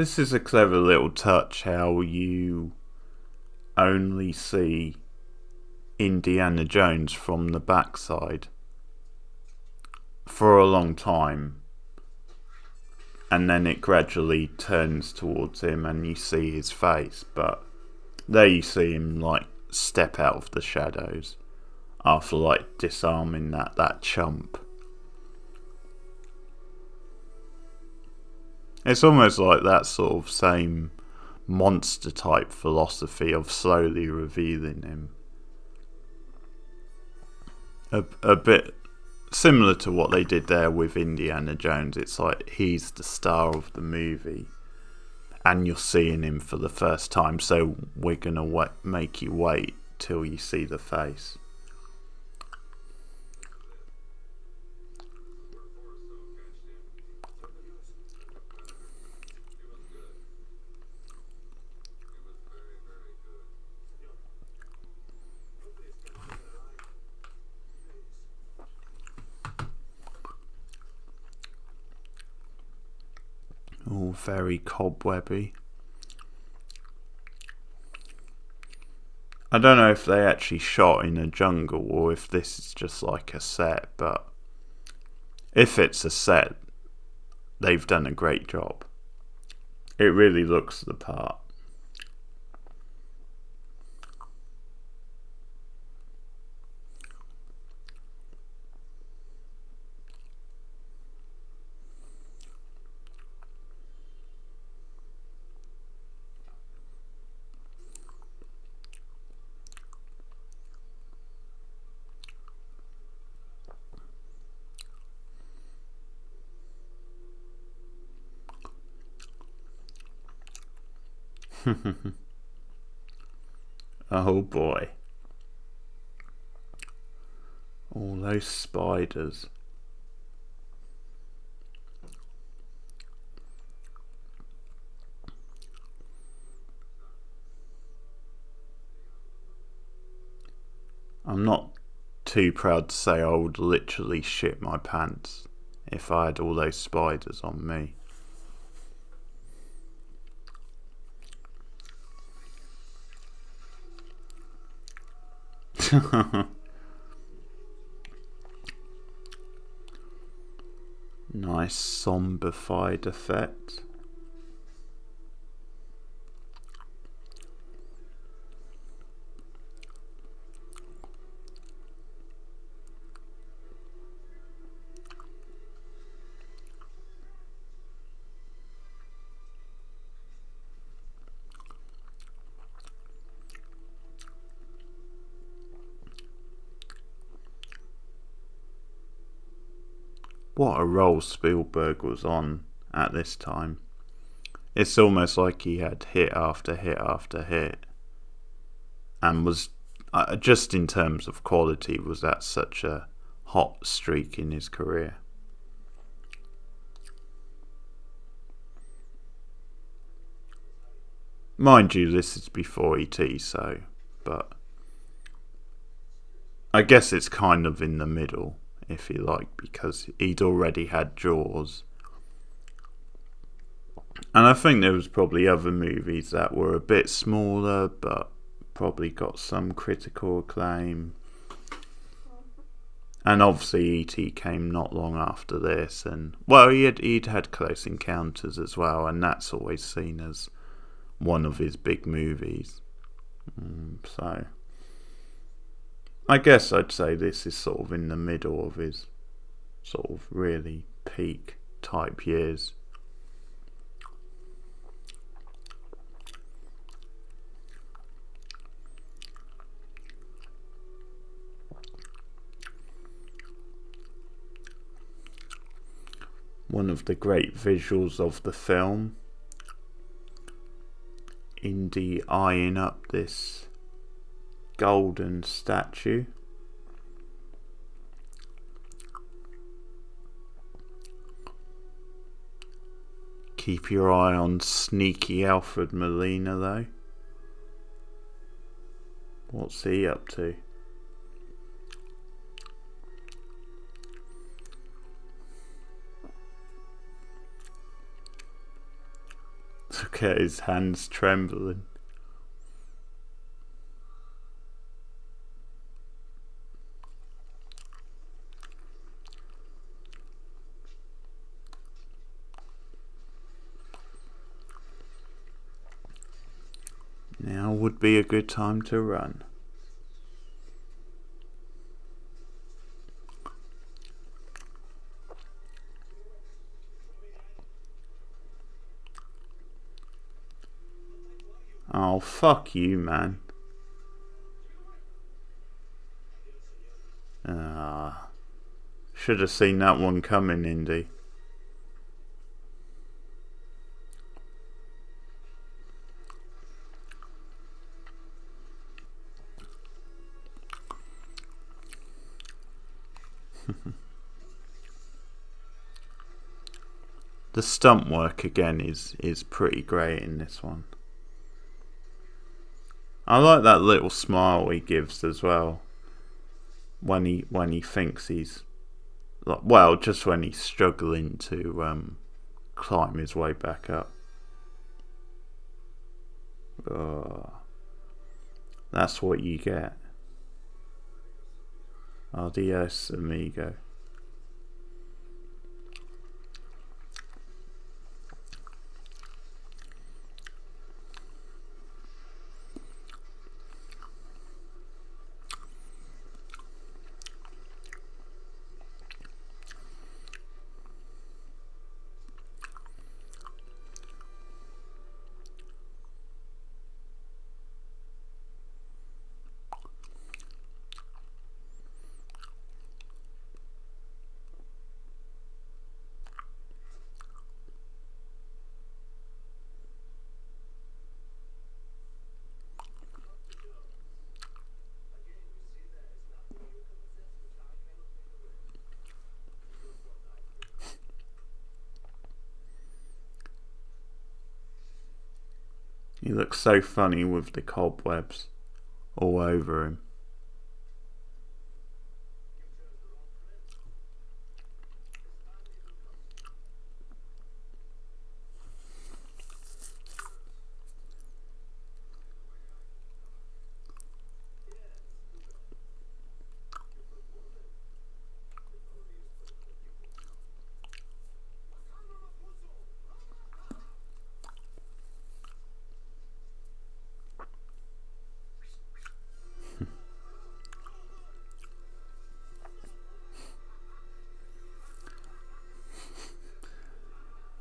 This is a clever little touch, how you only see Indiana Jones from the backside for a long time, and then it gradually turns towards him and you see his face, but there you see him like step out of the shadows after like disarming that chump. It's almost like that sort of same monster type philosophy of slowly revealing him. A bit similar to what they did there with Indiana Jones. It's like he's the star of the movie and you're seeing him for the first time, so we're gonna make you wait till you see the face. All very cobwebby. I don't know if they actually shot in a jungle or if this is just like a set, but if it's a set, they've done a great job. It really looks the part. Oh boy. All those spiders. I'm not too proud to say I would literally shit my pants if I had all those spiders on me. Nice zombified effect. What a role Spielberg was on at this time. It's almost like he had hit after hit after hit, and was just in terms of quality, was at such a hot streak in his career. Mind you, this is before E.T., so, but I guess it's kind of in the middle, if you like, because he'd already had Jaws. And I think there was probably other movies that were a bit smaller, but probably got some critical acclaim. And obviously E.T. came not long after this, and well, he'd had Close Encounters as well, and that's always seen as one of his big movies. So I guess I'd say this is sort of in the middle of his sort of really peak type years. One of the great visuals of the film, Indy eyeing up this golden statue. Keep your eye on sneaky Alfred Molina though. What's he up to? Look at his hands trembling. Now would be a good time to run. Oh, fuck you, man. Should have seen that one coming, Indy. The stunt work again is pretty great in this one. I like that little smile he gives as well when he thinks he's just when he's struggling to climb his way back up. Oh, that's what you get. Adios, amigo. He looks so funny with the cobwebs all over him.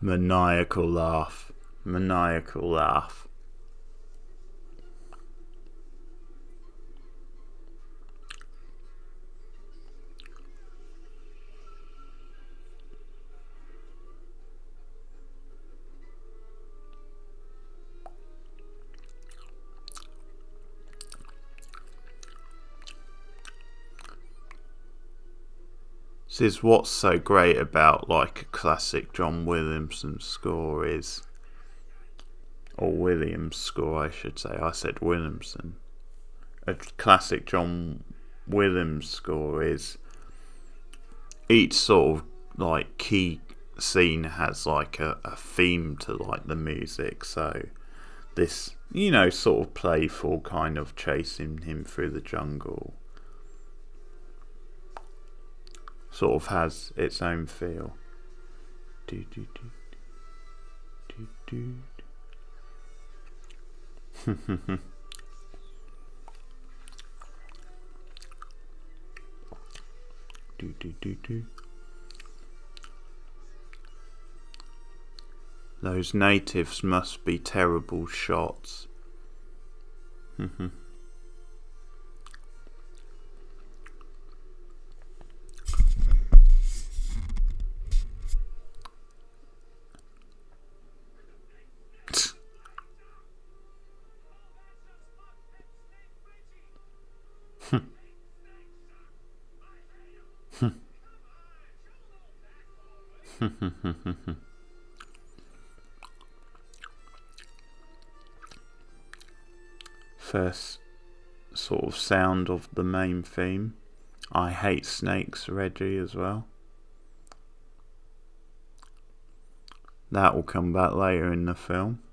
Maniacal laugh. Maniacal laugh. This is what's so great about like a classic John Williamson score is, or Williams score I should say, I said Williamson. A classic John Williams score is each sort of like key scene has like a theme to like the music, so this, you know, sort of playful kind of chasing him through the jungle sort of has its own feel. Do, do, do, do, do, do. Do, do, do, do. Those natives must be terrible shots. First sort of sound of the main theme. I hate snakes, Reggie, as well. That will come back later in the film.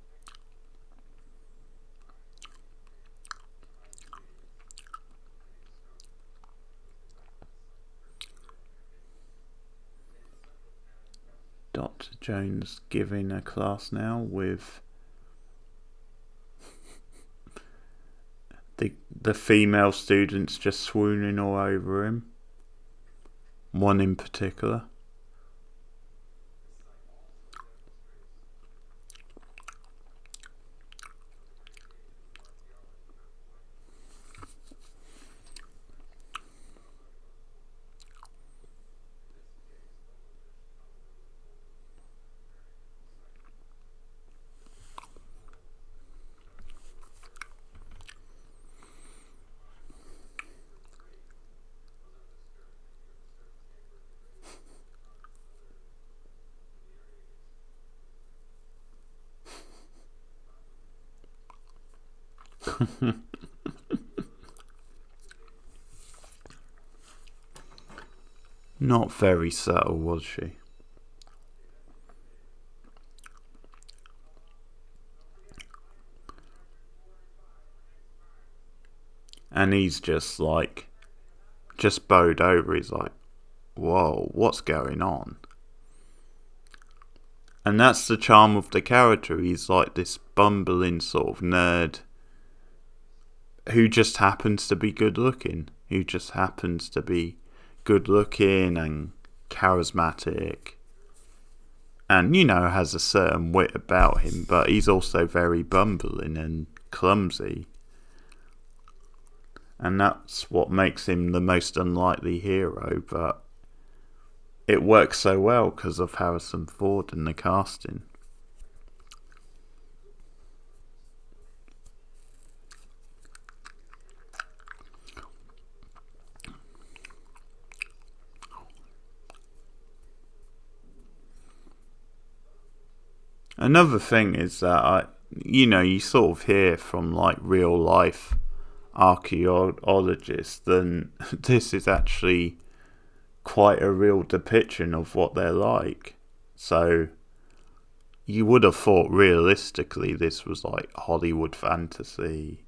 Dr. Jones giving a class now with the female students just swooning all over him. One in particular. Not very subtle, was she? And he's just bowed over. He's like, whoa, what's going on? And that's the charm of the character. He's like this bumbling sort of nerd who just happens to be good looking. Who just happens to be good looking and charismatic. And, has a certain wit about him. But he's also very bumbling and clumsy. And that's what makes him the most unlikely hero. But it works so well because of Harrison Ford and the casting. Another thing is that you sort of hear from like real life archaeologists, then this is actually quite a real depiction of what they're like. So you would have thought realistically this was like Hollywood fantasy,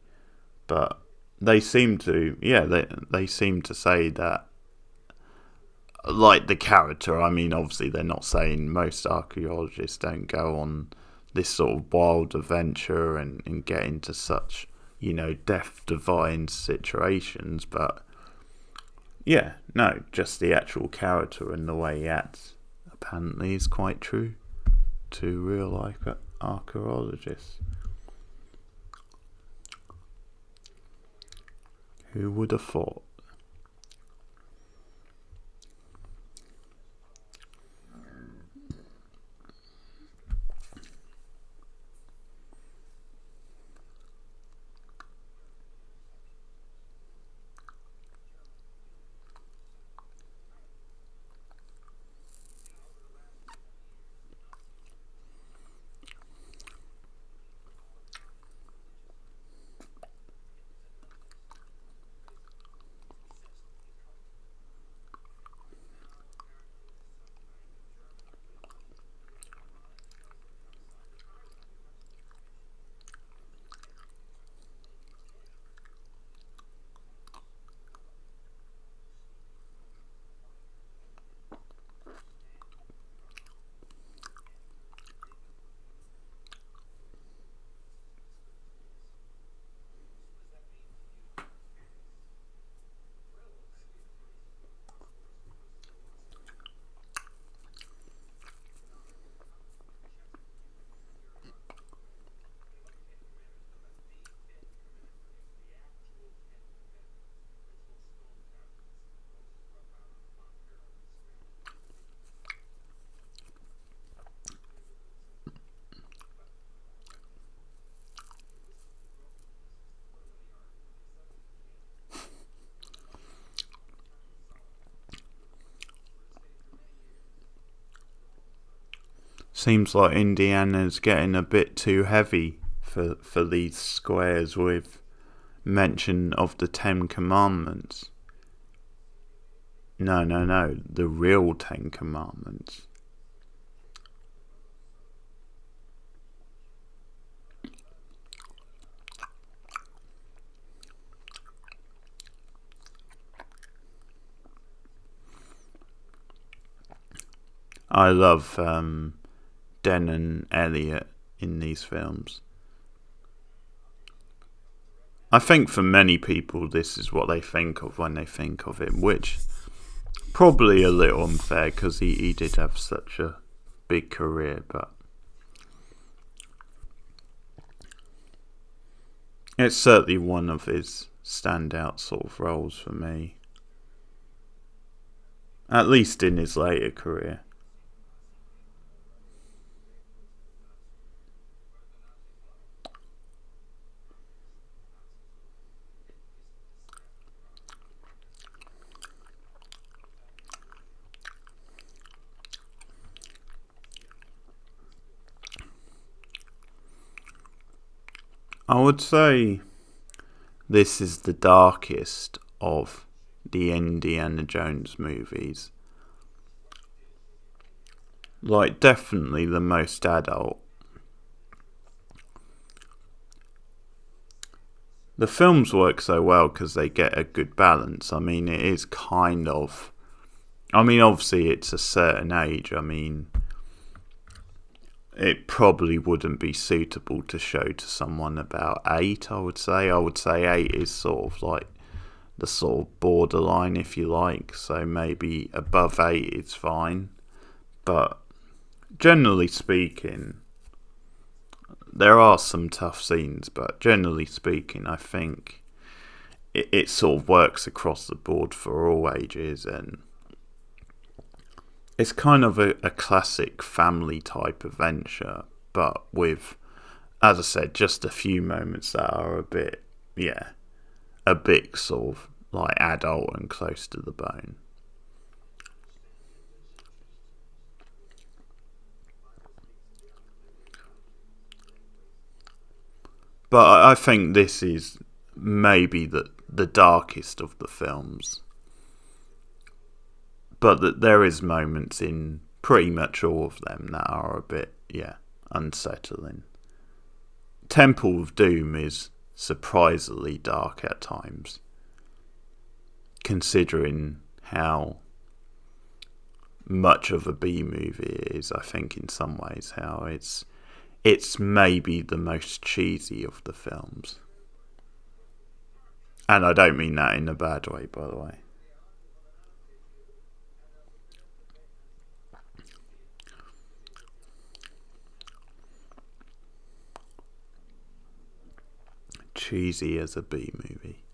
but they seem to, they seem to say that, like the character, I mean, obviously they're not saying most archaeologists don't go on this sort of wild adventure and get into such, death-defying situations, but yeah, no, just the actual character and the way he acts apparently is quite true to real life archaeologists. Who would have thought? Seems like Indiana's getting a bit too heavy for these squares with mention of the Ten Commandments. No, the real Ten Commandments. I love Den and Elliot in these films. I think for many people this is what they think of when they think of him, which probably a little unfair because he did have such a big career, but it's certainly one of his standout sort of roles for me, at least in his later career. I would say this is the darkest of the Indiana Jones movies. Like, definitely the most adult. The films work so well because they get a good balance. I mean, it is kind of... I mean, obviously it's a certain age. I mean, it probably wouldn't be suitable to show to someone about 8, I would say. I would say 8 is sort of like the sort of borderline, if you like. So maybe above 8 is fine. But generally speaking, there are some tough scenes, but generally speaking, I think it sort of works across the board for all ages, and it's kind of a classic family type adventure, but with, as I said, just a few moments that are a bit sort of like adult and close to the bone. But I think this is maybe the darkest of the films. But that there is moments in pretty much all of them that are a bit, unsettling. Temple of Doom is surprisingly dark at times, considering how much of a B movie it is. I think in some ways how it's maybe the most cheesy of the films, and I don't mean that in a bad way, by the way. Cheesy as a B movie.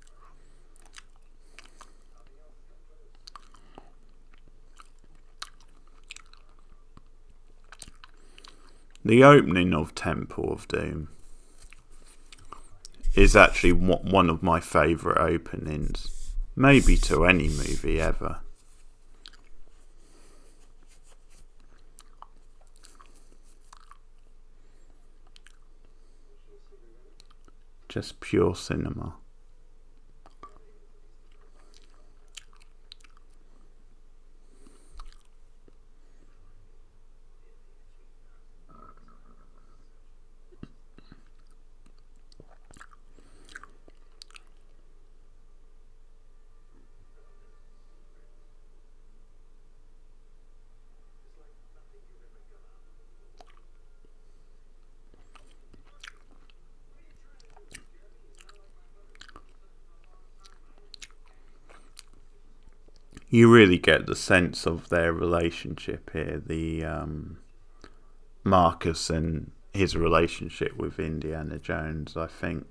The opening of Temple of Doom is actually one of my favourite openings, maybe to any movie ever. Just pure cinema. You really get the sense of their relationship here, the Marcus and his relationship with Indiana Jones. I think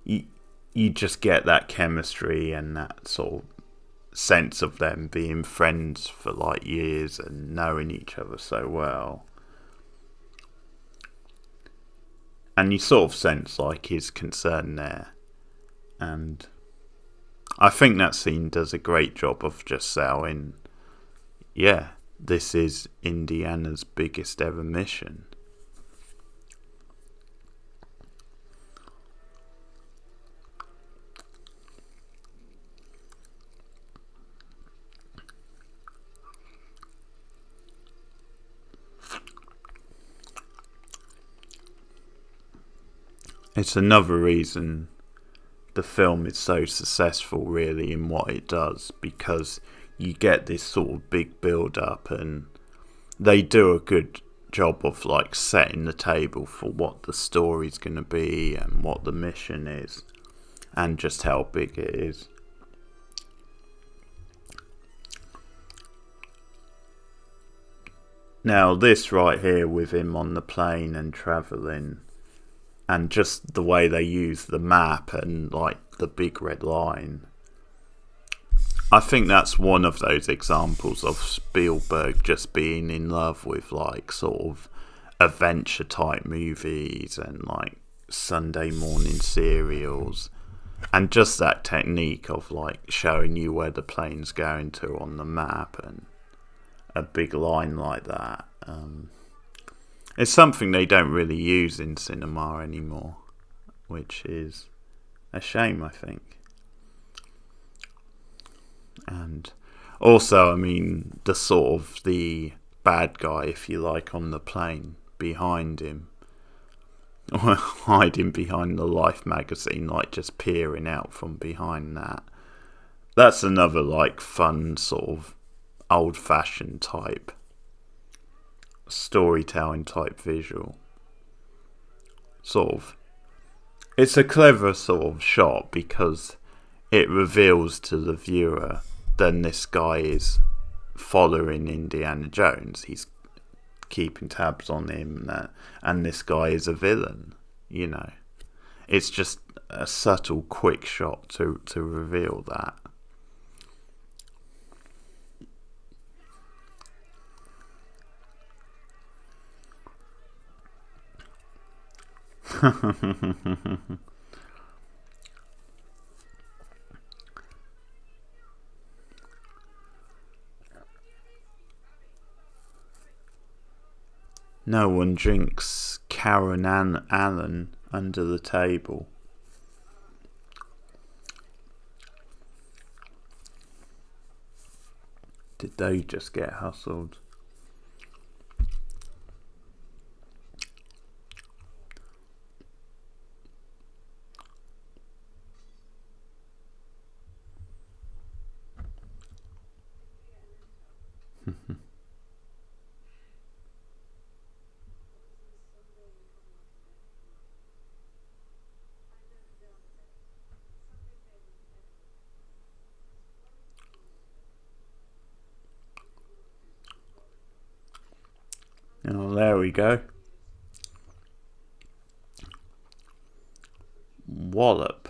you just get that chemistry and that sort of sense of them being friends for like years and knowing each other so well. And you sort of sense like his concern there. And I think that scene does a great job of just selling, this is Indiana's biggest ever mission. It's another reason the film is so successful really in what it does, because you get this sort of big build up and they do a good job of like setting the table for what the story's going to be and what the mission is and just how big it is. Now this right here with him on the plane and travelling, and just the way they use the map and like the big red line, I think that's one of those examples of Spielberg just being in love with like sort of adventure type movies and like Sunday morning serials, and just that technique of like showing you where the plane's going to on the map and a big line like that. It's something they don't really use in cinema anymore, which is a shame, I think. And also, I mean, the sort of the bad guy, if you like, on the plane behind him, or hiding behind the Life magazine, like just peering out from behind that. That's another like fun sort of old-fashioned type storytelling type visual. Sort of, it's a clever sort of shot because it reveals to the viewer then this guy is following Indiana Jones. He's keeping tabs on him, and this guy is a villain. You know, it's just a subtle, quick shot to reveal that. No one drinks Karen Allen under the table. Did they just get hustled? Oh, there we go. Wallop.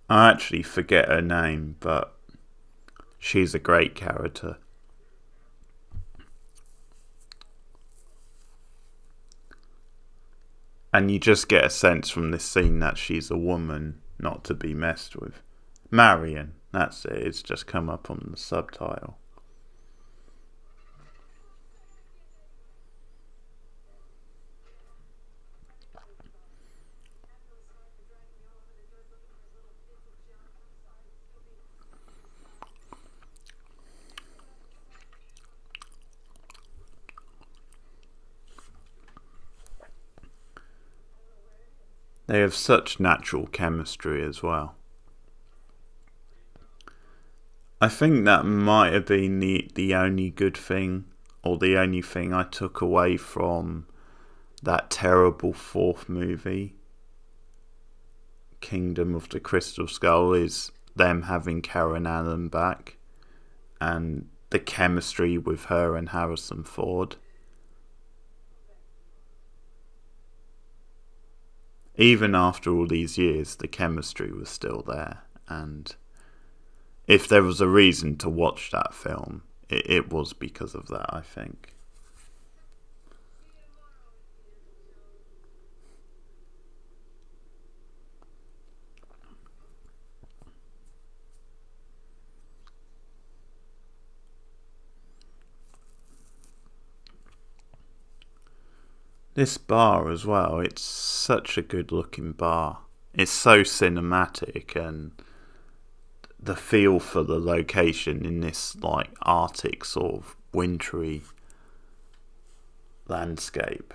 I actually forget her name, but she's a great character. And you just get a sense from this scene that she's a woman not to be messed with. Marion, that's it. It's just come up on the subtitle. They have such natural chemistry as well. I think that might have been the only good thing, or the only thing I took away from that terrible fourth movie, Kingdom of the Crystal Skull, is them having Karen Allen back and the chemistry with her and Harrison Ford. Even after all these years, the chemistry was still there, and if there was a reason to watch that film, it was because of that, I think. This bar as well, it's such a good looking bar. it's so cinematic, and the feel for the location in this like Arctic sort of wintry landscape,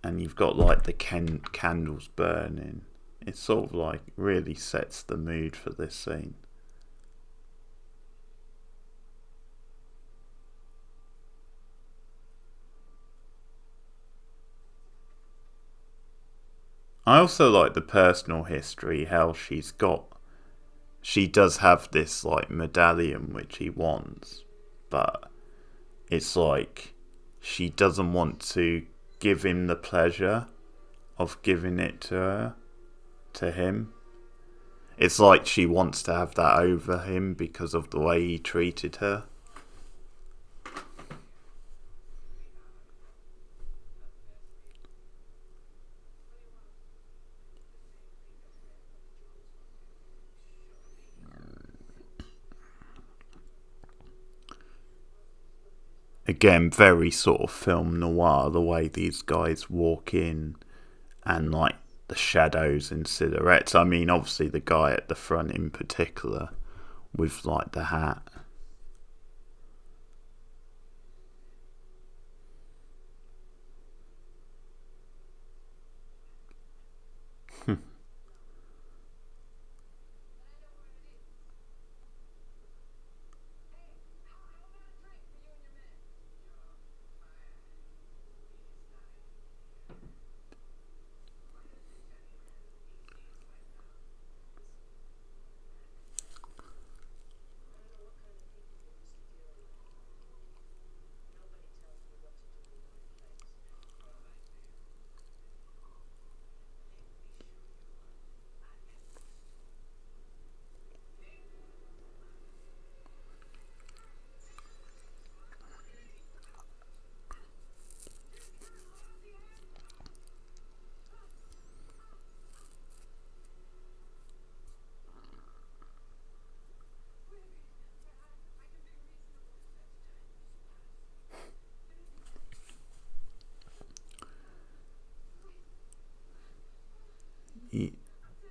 and you've got like the candles burning. It sort of like really sets the mood for this scene. I also like the personal history, how she does have this like medallion which he wants, but it's like she doesn't want to give him the pleasure of giving it to him. It's like she wants to have that over him because of the way he treated her. Again, very sort of film noir, the way these guys walk in, and like the shadows and silhouettes. I mean, obviously the guy at the front in particular with like the hat.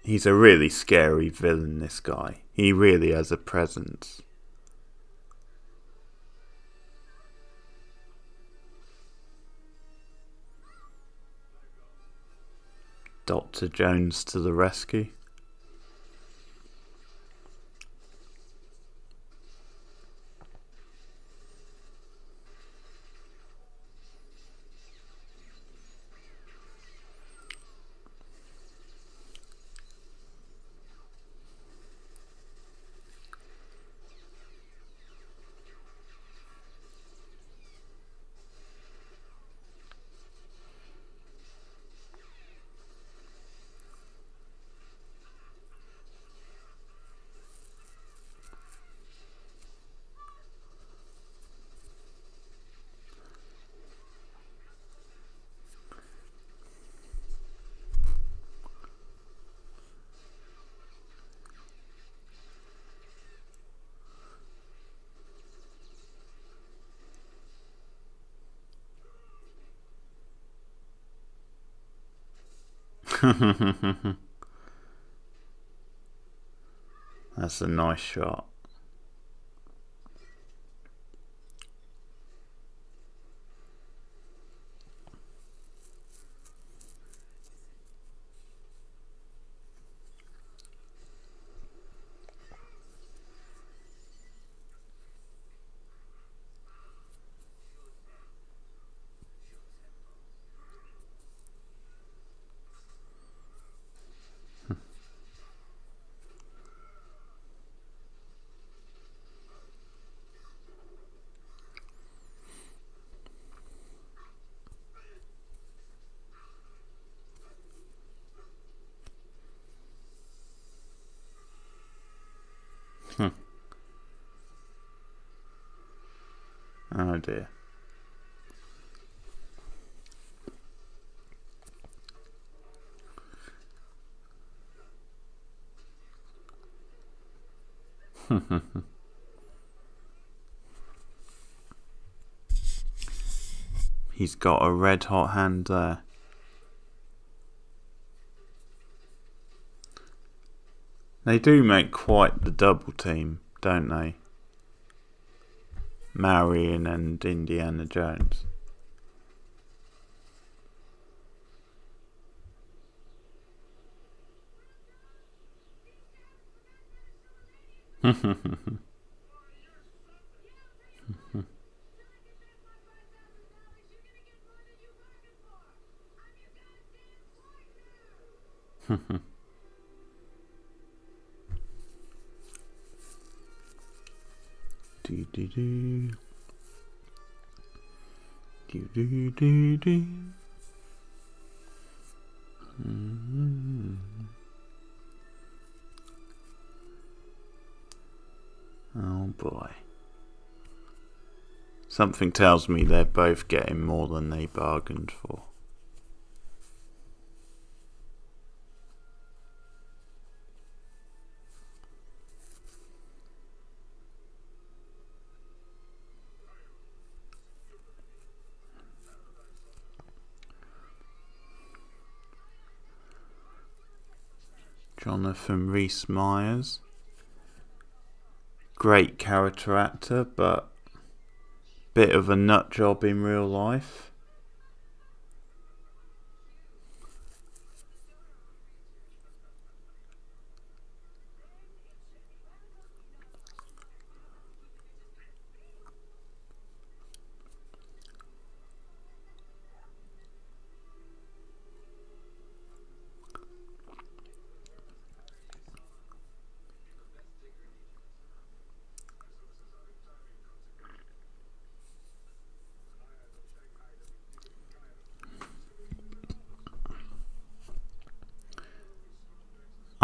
He's a really scary villain, this guy. He really has a presence. Dr. Jones to the rescue. That's a nice shot. Oh dear. He's got a red hot hand there. They do make quite the double team, don't they? Marion and Indiana Jones. Do do do. Do do do do. Oh boy. Something tells me they're both getting more than they bargained for. Jonathan Rhys Myers. Great character actor, but bit of a nut job in real life.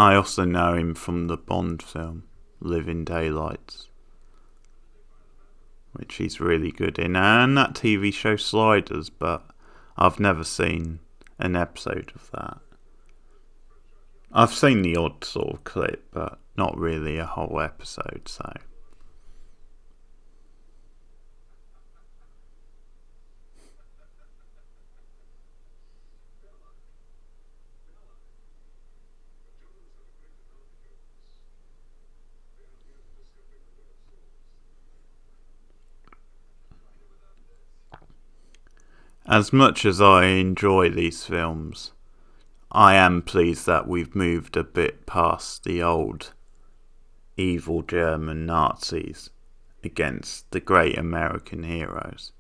I also know him from the Bond film, Living Daylights, which he's really good in, and that TV show Sliders, but I've never seen an episode of that. I've seen the odd sort of clip, but not really a whole episode, so... As much as I enjoy these films, I am pleased that we've moved a bit past the old evil German Nazis against the great American heroes.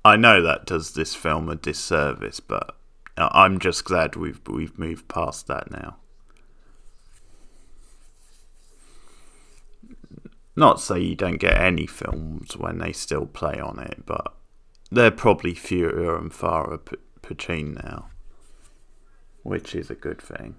I know that does this film a disservice, but I'm just glad we've moved past that now. Not to say you don't get any films when they still play on it, but they're probably fewer and far between now, which is a good thing.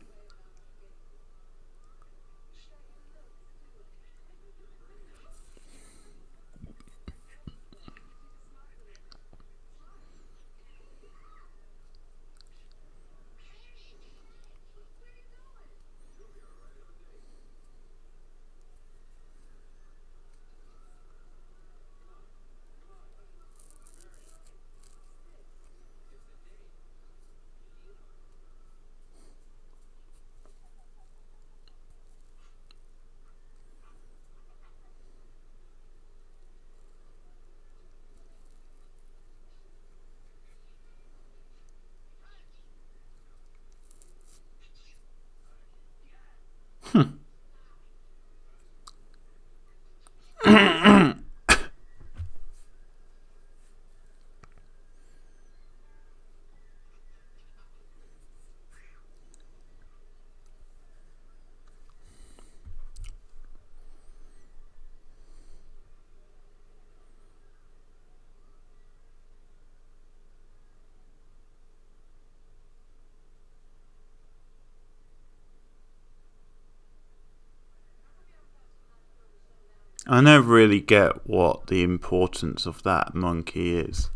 I never really get what the importance of that monkey is.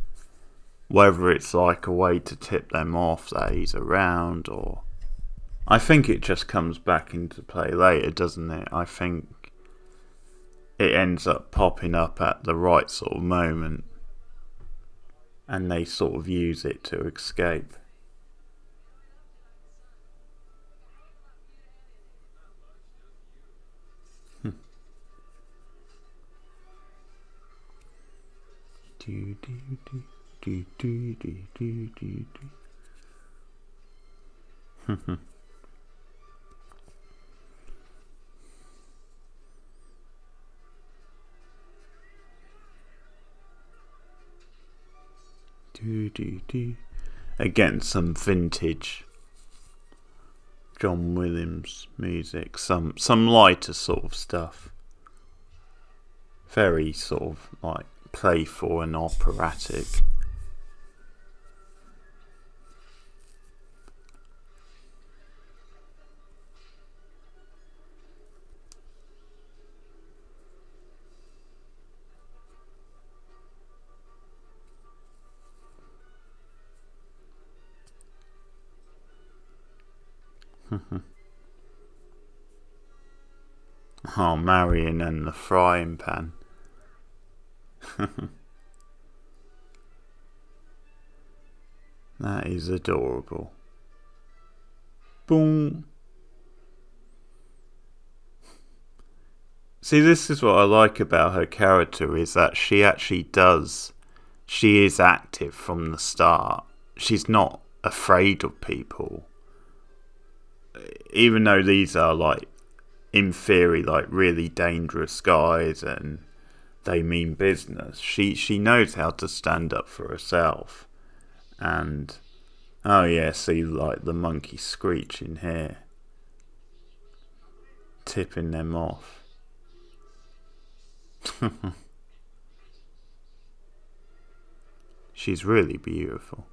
Whether it's like a way to tip them off that he's around, or... I think it just comes back into play later, doesn't it? I think it ends up popping up at the right sort of moment, and they sort of use it to escape. Do, do, do, do, do, do, do, do, do. Do, do, do. Again, some vintage John Williams music, some lighter sort of stuff. Very sort of like playful and operatic. Oh, Marion and the frying pan. That is adorable. Boom. See, this is what I like about her character, is that she is active from the start. She's not afraid of people. Even though these are like, in theory, like really dangerous guys and they mean business, she knows how to stand up for herself. And oh yeah, see like the monkey screeching here, tipping them off. She's really beautiful.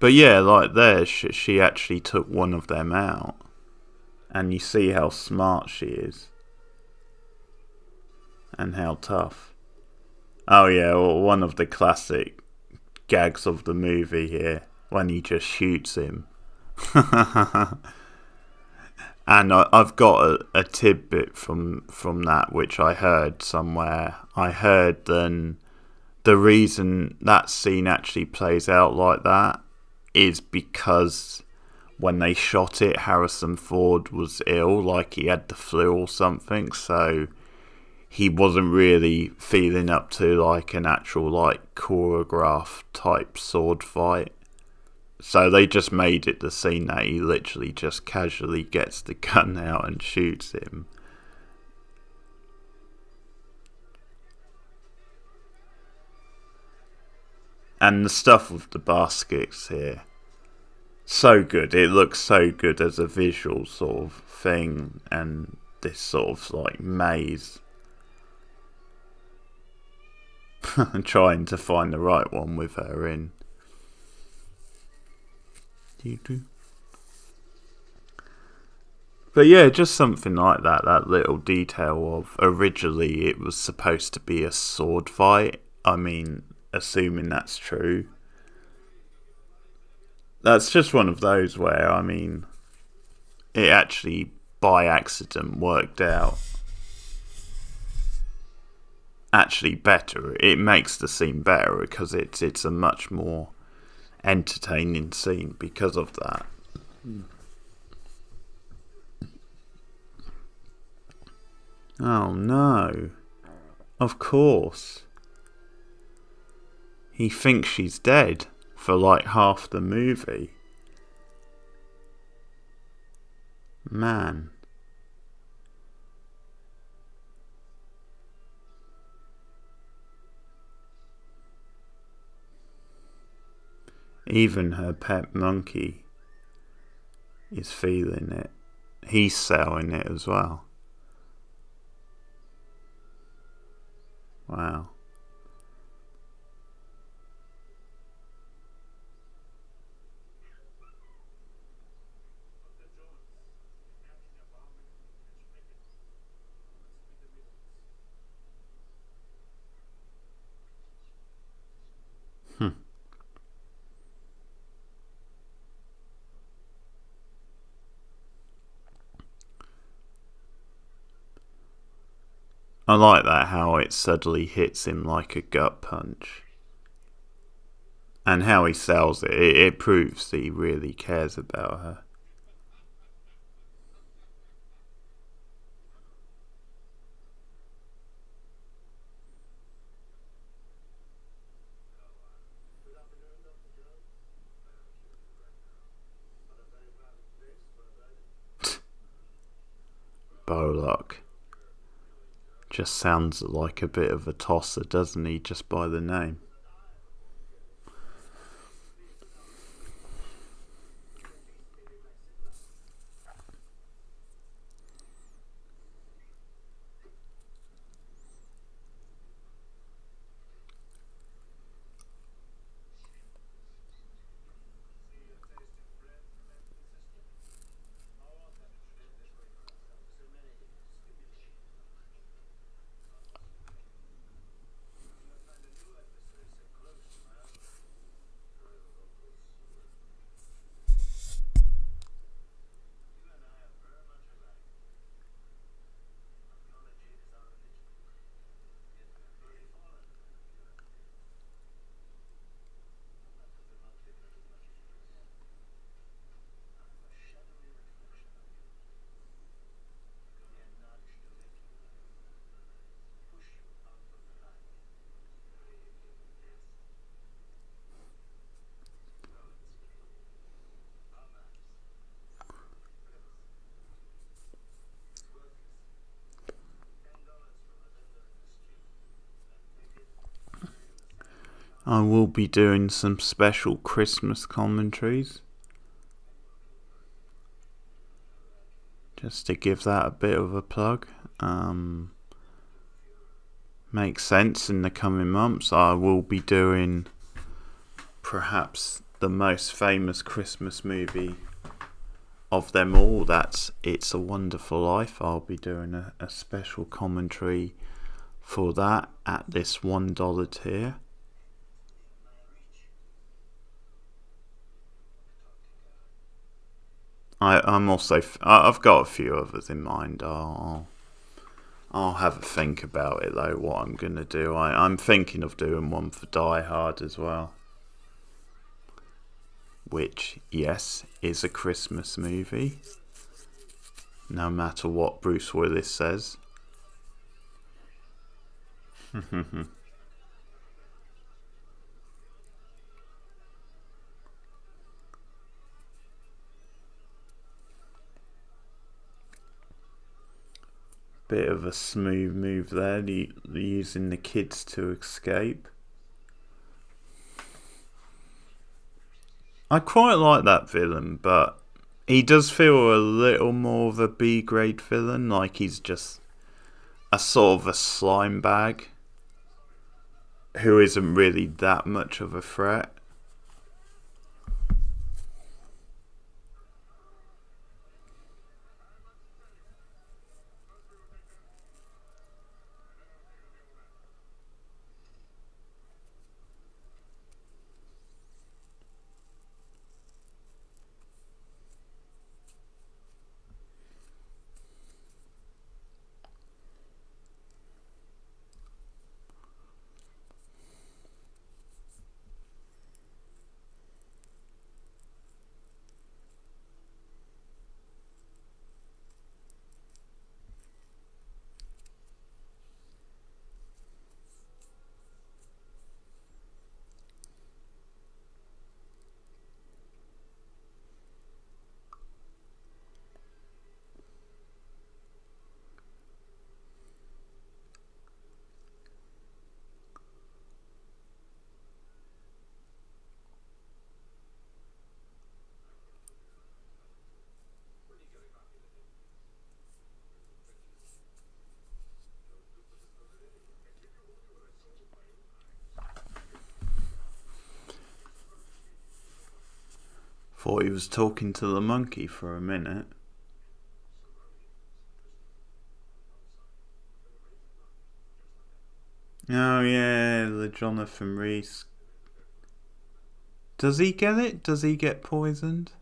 But yeah, like there, she actually took one of them out. And you see how smart she is. And how tough. Oh yeah, well, one of the classic gags of the movie here, when he just shoots him. And I've got a tidbit from that, which I heard somewhere. I heard the reason that scene actually plays out like that is because when they shot it, Harrison Ford was ill, like he had the flu or something, so he wasn't really feeling up to like an actual like choreographed type sword fight. So they just made it the scene that he literally just casually gets the gun out and shoots him. And the stuff with the baskets here, so good. It looks so good as a visual sort of thing, and this sort of like maze. And trying to find the right one with her in. But yeah, just something like that. That little detail of originally it was supposed to be a sword fight. I mean, assuming that's true. That's just one of those where, I mean, it actually by accident worked out actually better. It makes the scene better because it's a much more entertaining scene because of that. Oh no. Of course. He thinks she's dead for like half the movie. Man. Even her pet monkey is feeling it. He's selling it as well. Wow. I like that, how it suddenly hits him like a gut punch. And how he sells it. It proves that he really cares about her. Bollock. Just sounds like a bit of a tosser, doesn't he, just by the name? I will be doing some special Christmas commentaries. Just to give that a bit of a plug. Makes sense in the coming months. I will be doing perhaps the most famous Christmas movie of them all. That's It's a Wonderful Life. I'll be doing a special commentary for that at this $1 tier. I'm also. I've got a few others in mind. I'll have a think about it though. What I'm gonna do. I'm thinking of doing one for Die Hard as well. Which, yes, is a Christmas movie. No matter what Bruce Willis says. Bit of a smooth move there, using the kids to escape. I quite like that villain, but he does feel a little more of a B grade villain, like he's just a sort of a slime bag who isn't really that much of a threat. Thought he was talking to the monkey for a minute. Oh yeah, the Jonathan Rhys. Does he get it? Does he get poisoned?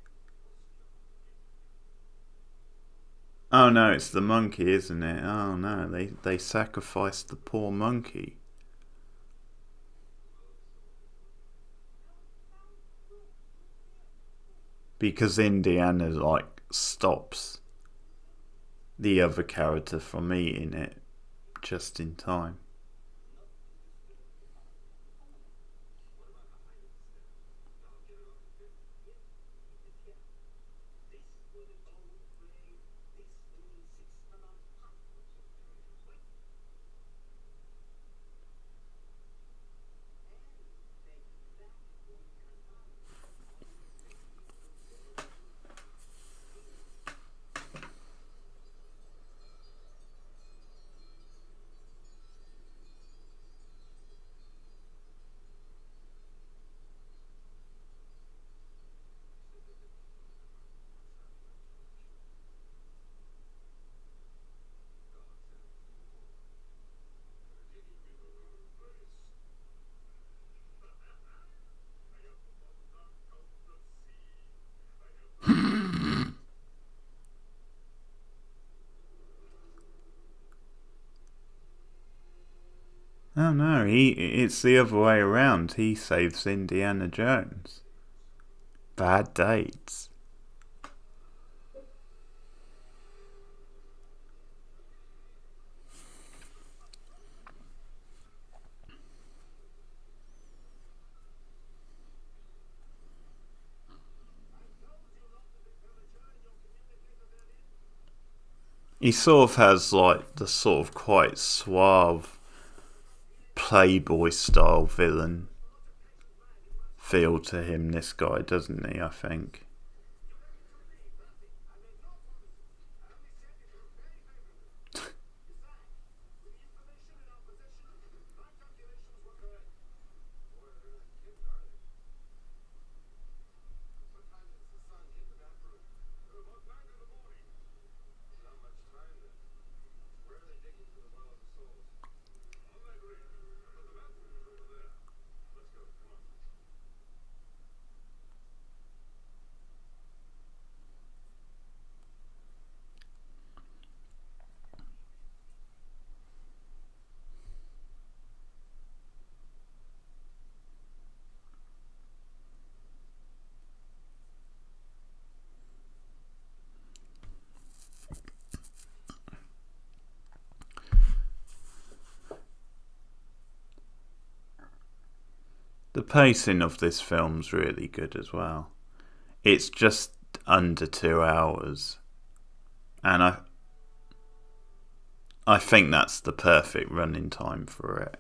Oh no, it's the monkey, isn't it? Oh no, they sacrificed the poor monkey. Because Indiana stops the other character from eating it just in time. Oh no, it's the other way around. He saves Indiana Jones. Bad dates. He sort of has like the sort of quite suave playboy style villain feel to him, this guy, doesn't he, I think? The pacing of this film's really good as well. It's just under 2 hours, and I think that's the perfect running time for it.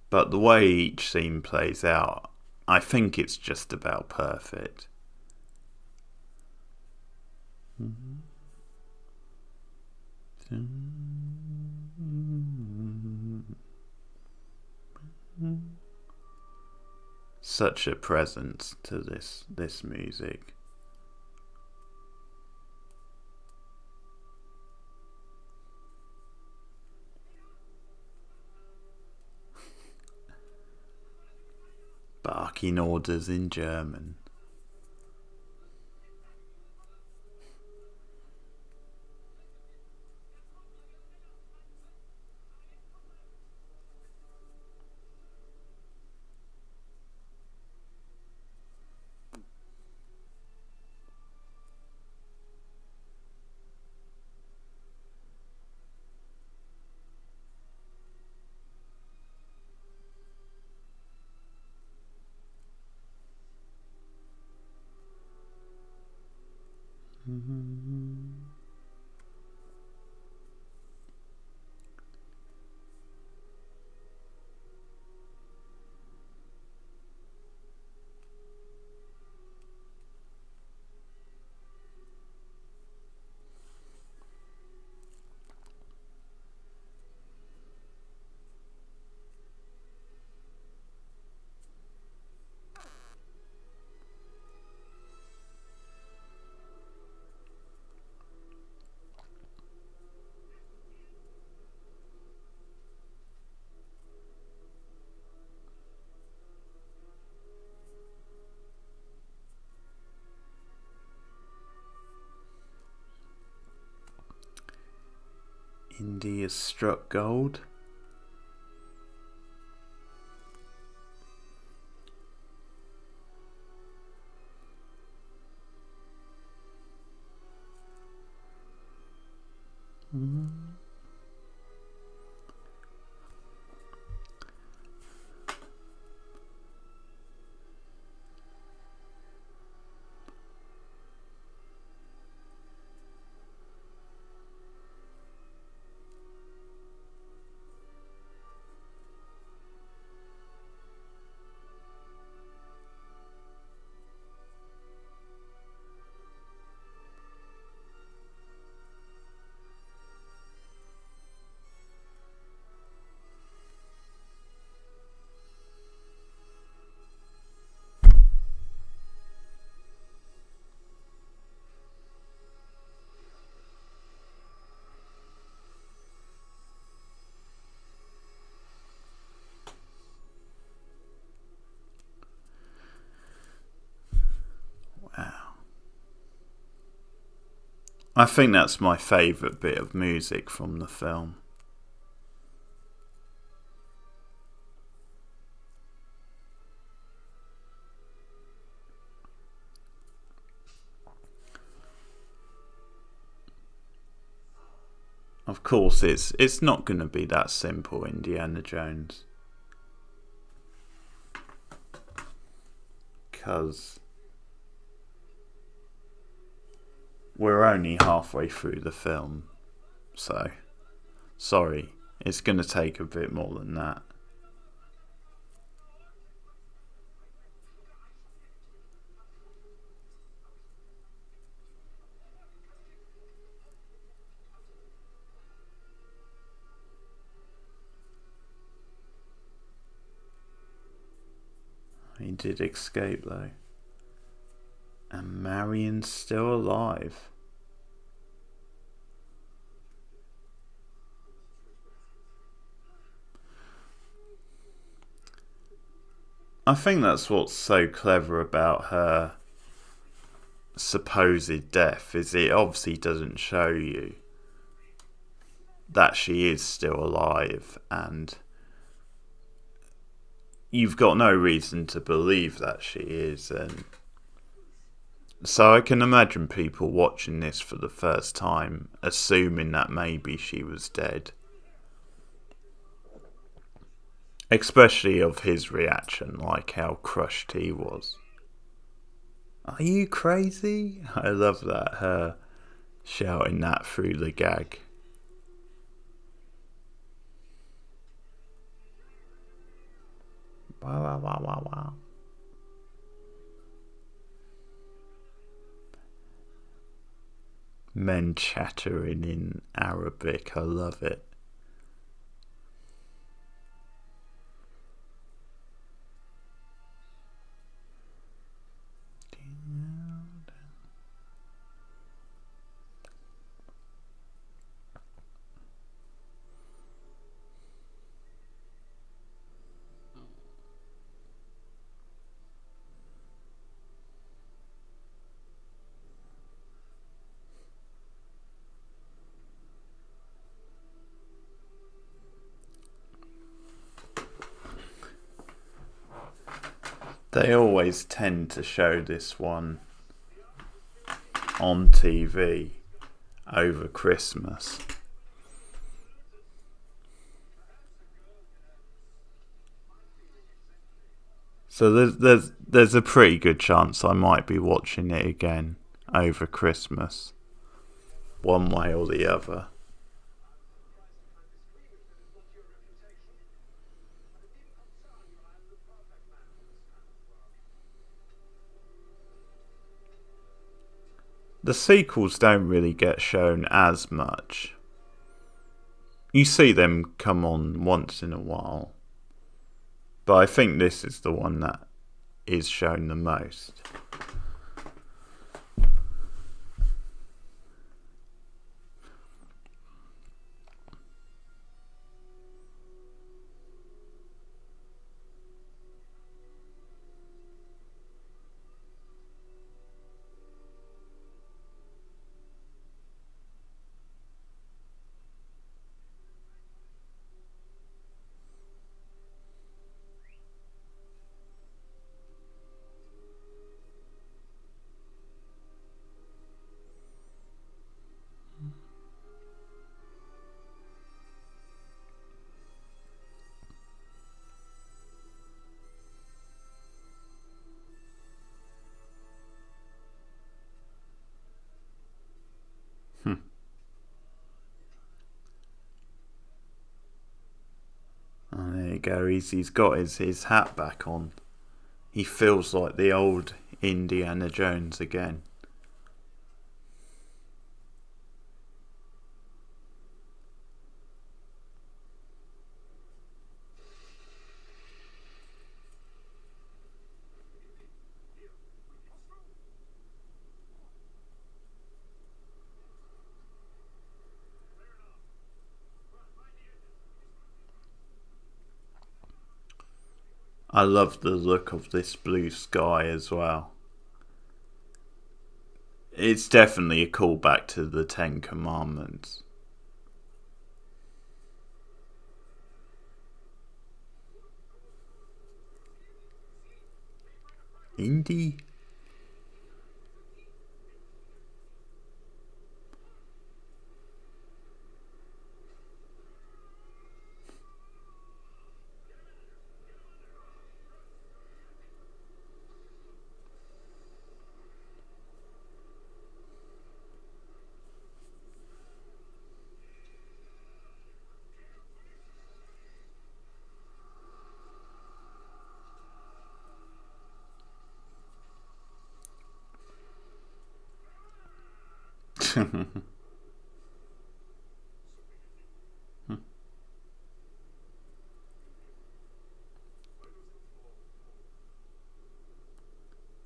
But the way each scene plays out, I think it's just about perfect. Such a presence to this music. Barking orders in German. India struck gold. I think that's my favourite bit of music from the film. Of course, it's not going to be that simple, Indiana Jones. Because we're only halfway through the film. So, sorry, it's going to take a bit more than that. He did escape though. And Marion's still alive. I think that's what's so clever about her supposed death, is it obviously doesn't show you that she is still alive, and you've got no reason to believe that she is. And so I can imagine people watching this for the first time assuming that maybe she was dead. Especially of his reaction, like how crushed he was. Are you crazy? I love that, her shouting that through the gag. Wow, wow, wow, wow, wow. Men chattering in Arabic, I love it. They always tend to show this one on TV over Christmas. So there's a pretty good chance I might be watching it again over Christmas, one way or the other. The sequels don't really get shown as much. You see them come on once in a while, but I think this is the one that is shown the most. Oh, there you go. He's got his hat back on. He feels like the old Indiana Jones again. I love the look of this blue sky as well. It's definitely a callback to the Ten Commandments. Indy?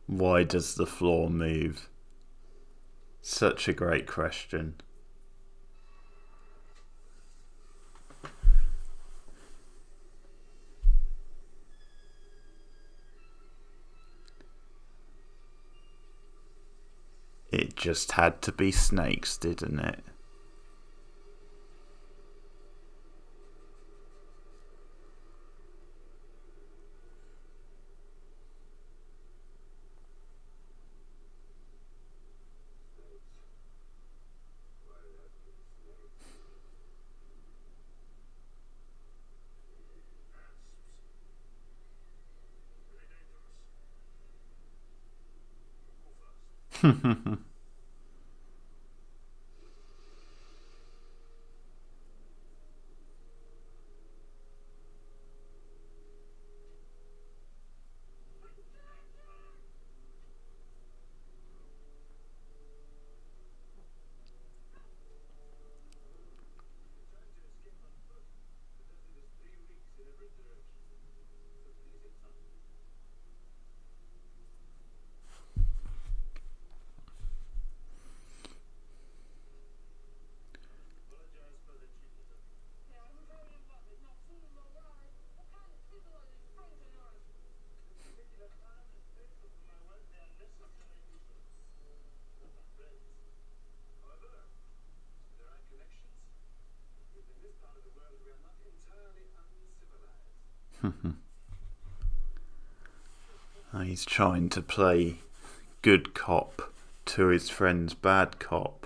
Why does the floor move? Such a great question. It just had to be snakes, didn't it? He's trying to play good cop to his friend's bad cop.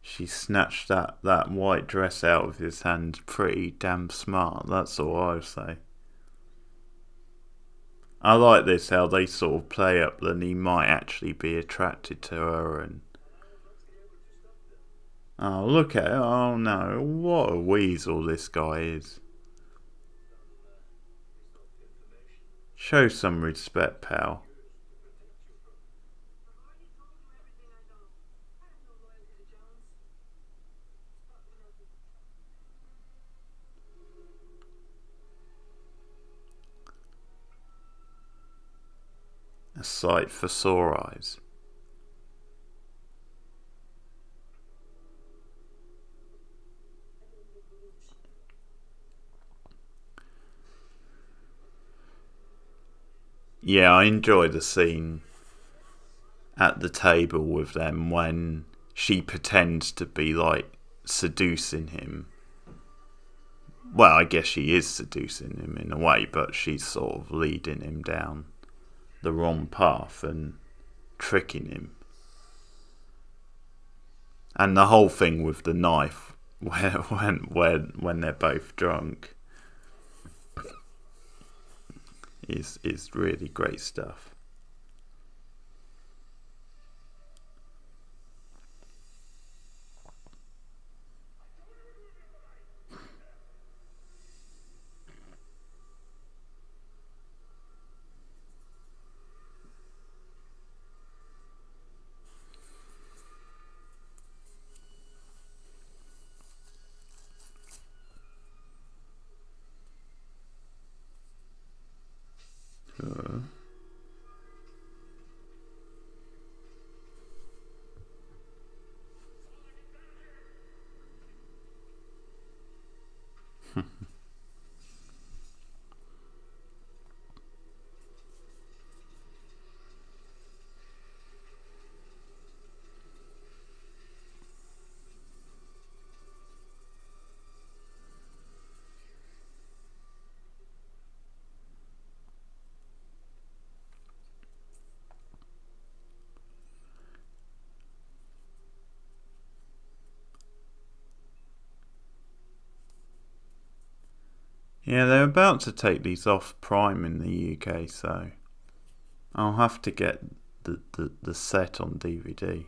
She snatched that white dress out of his hand pretty damn smart, that's all I say. I like this, how they sort of play up that he might actually be attracted to her and... Oh, look at it. Oh no, what a weasel this guy is. Show some respect, pal. A sight for sore eyes. Yeah, I enjoy the scene at the table with them when she pretends to be like seducing him. Well, I guess she is seducing him in a way, but she's sort of leading him down the wrong path and tricking him. And the whole thing with the knife when they're both drunk is really great stuff. Yeah, they're about to take these off Prime in the UK, so I'll have to get the set on DVD.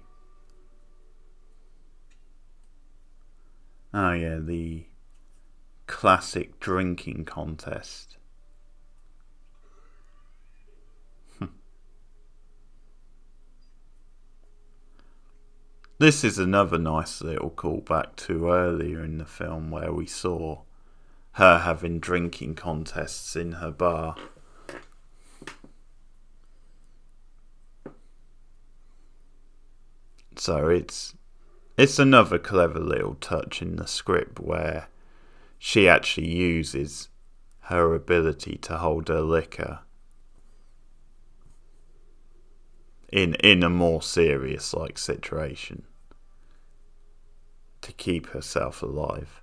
Oh yeah, the classic drinking contest. This is another nice little callback to earlier in the film where we saw her having drinking contests in her bar. So it's another clever little touch in the script where she actually uses her ability to hold her liquor in a more serious situation to keep herself alive.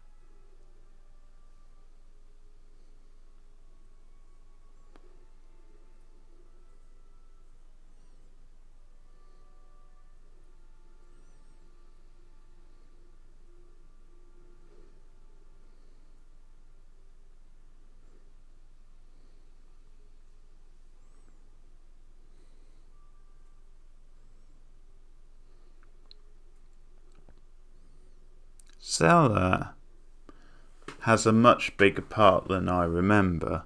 Zella has a much bigger part than I remember.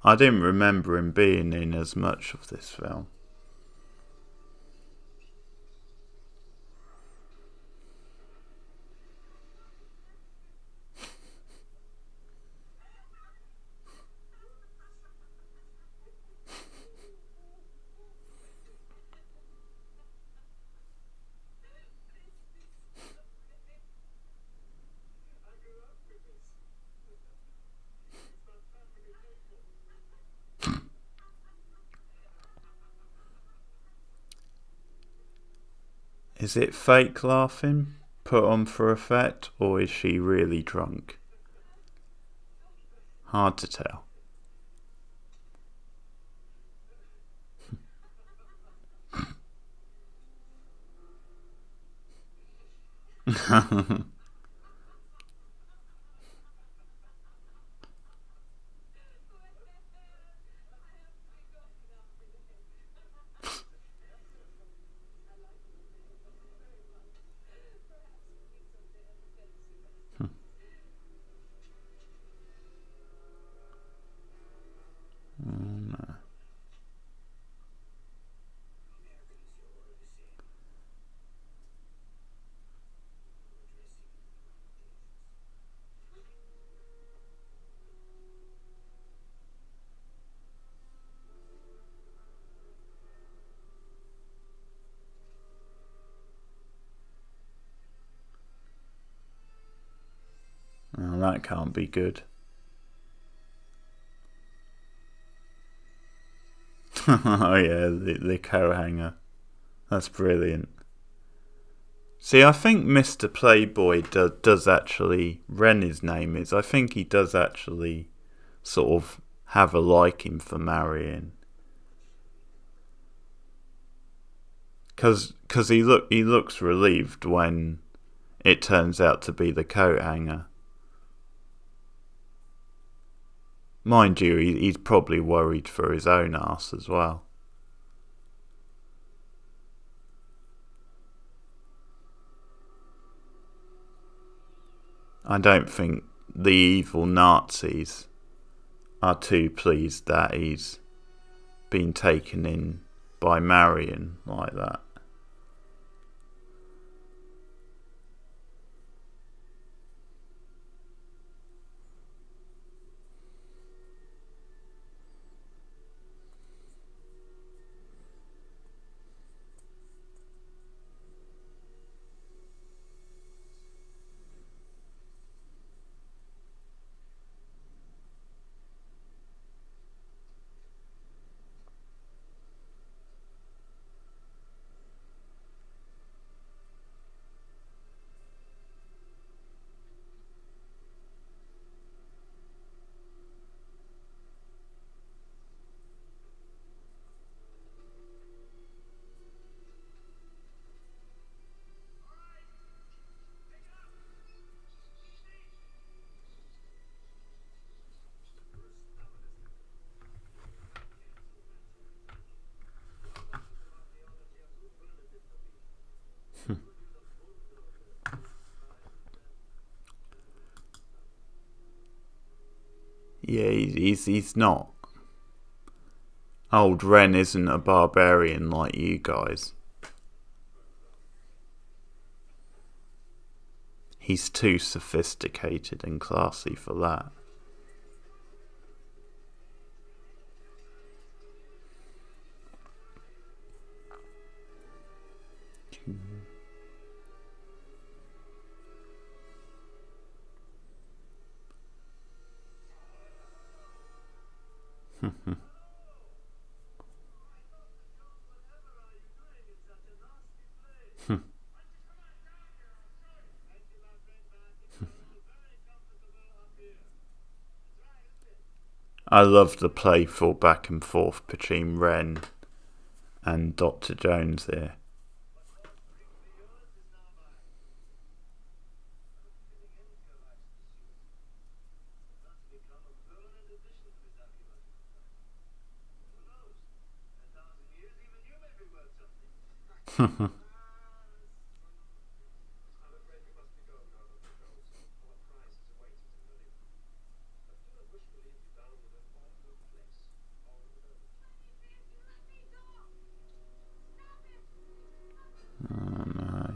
I didn't remember him being in as much of this film. Is it fake laughing, put on for effect, or is she really drunk? Hard to tell. Oh, that can't be good. Oh yeah, the coat hanger. That's brilliant. See, I think Mr. Playboy does actually, Ren his name is, I think he does actually sort of have a liking for Marion. Because he looks relieved when it turns out to be the coat hanger. Mind you, he's probably worried for his own ass as well. I don't think the evil Nazis are too pleased that he's been taken in by Marion like that. Yeah, he's not. Old Ren isn't a barbarian like you guys. He's too sophisticated and classy for that. I love the playful back and forth between Ren and Dr. Jones here. Oh no.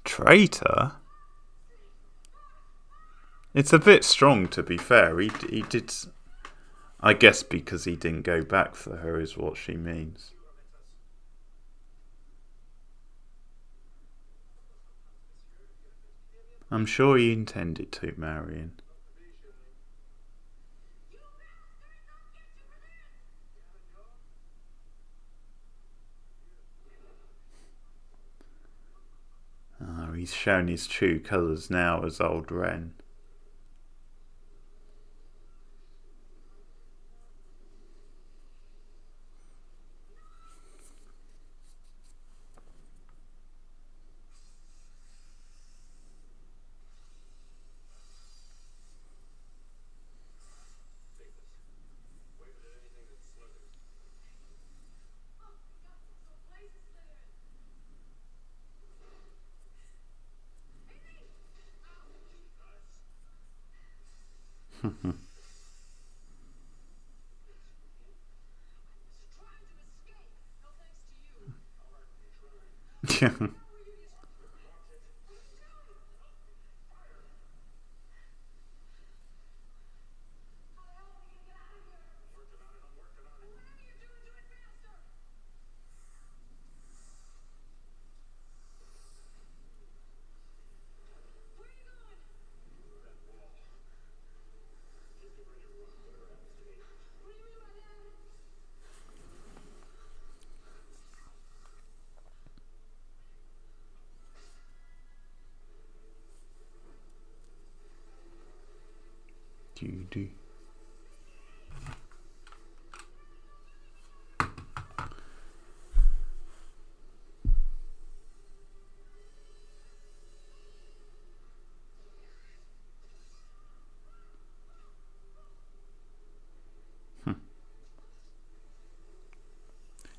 Traitor? It's a bit strong, to be fair. He did. I guess because he didn't go back for her is what she means. I'm sure he intended to, Marion. Oh, he's shown his true colours now as old Ren. Do.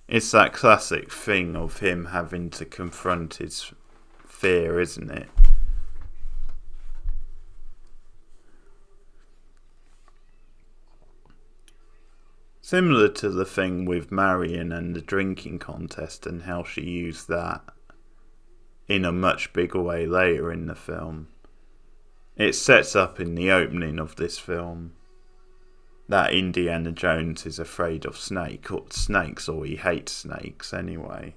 It's that classic thing of him having to confront his fear, isn't it? Similar to the thing with Marion and the drinking contest and how she used that in a much bigger way later in the film. It sets up in the opening of this film that Indiana Jones is afraid of snakes, or he hates snakes anyway.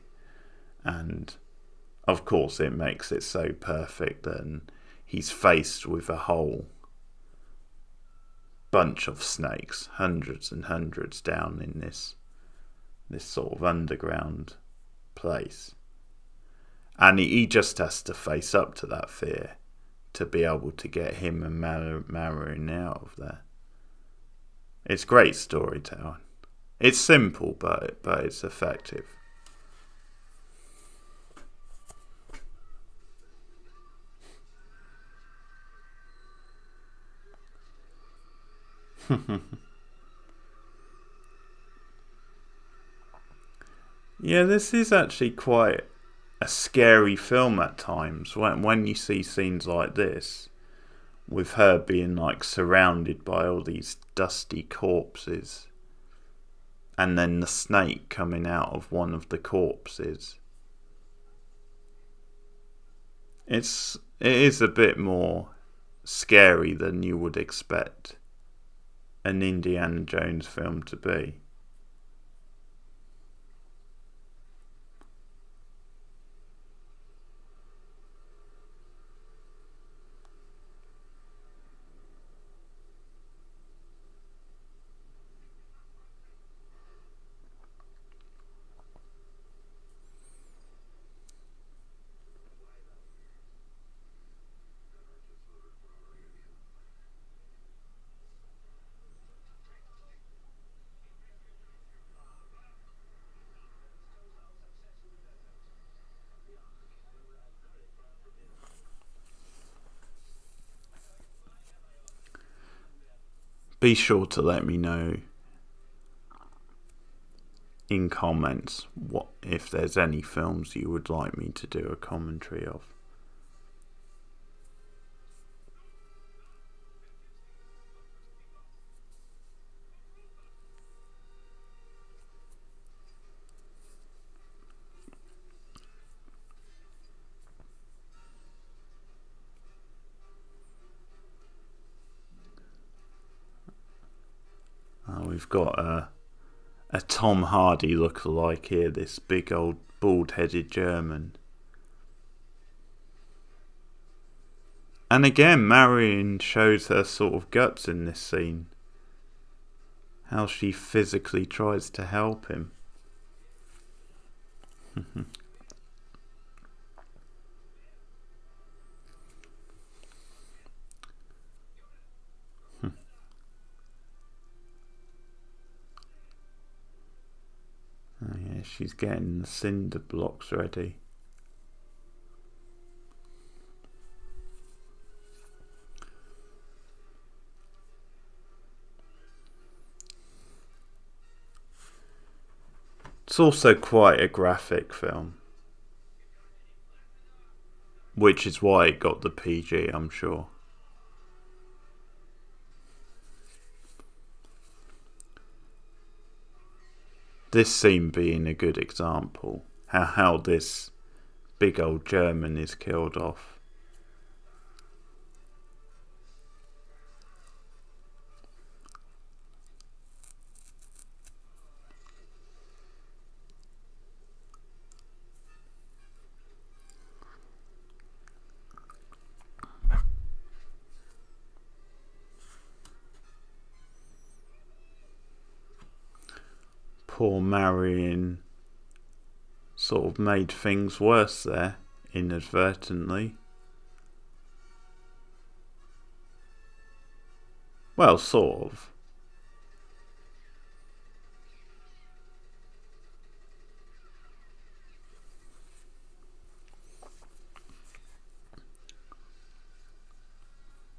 And of course it makes it so perfect that he's faced with a whole bunch of snakes, hundreds and hundreds down in this sort of underground place. And he just has to face up to that fear to be able to get him and Marion out of there. It's great storytelling. It's simple, but it's effective. Yeah, this is actually quite a scary film at times. When you see scenes like this, with her being like surrounded by all these dusty corpses, and then the snake coming out of one of the corpses. It is a bit more scary than you would expect an Indiana Jones film to be. Be sure to let me know in comments what if there's any films you would like me to do a commentary of. We've got a Tom Hardy look-alike here, this big old bald-headed German. And again, Marion shows her sort of guts in this scene. How she physically tries to help him. Oh yeah, she's getting the cinder blocks ready. It's also quite a graphic film, which is why it got the PG, I'm sure. This scene being a good example, how this big old German is killed off. Poor Marion sort of made things worse there, inadvertently. Well, sort of.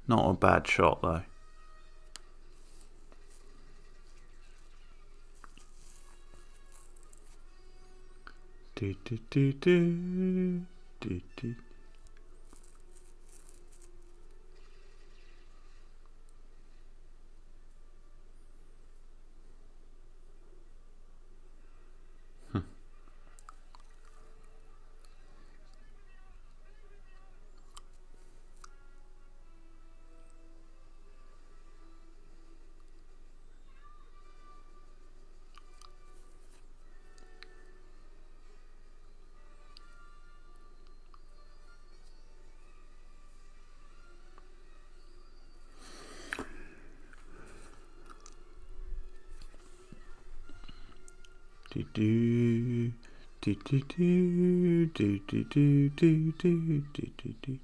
Not a bad shot though. Do, do, do, do, do, do. Do do do do do do do do do do do do.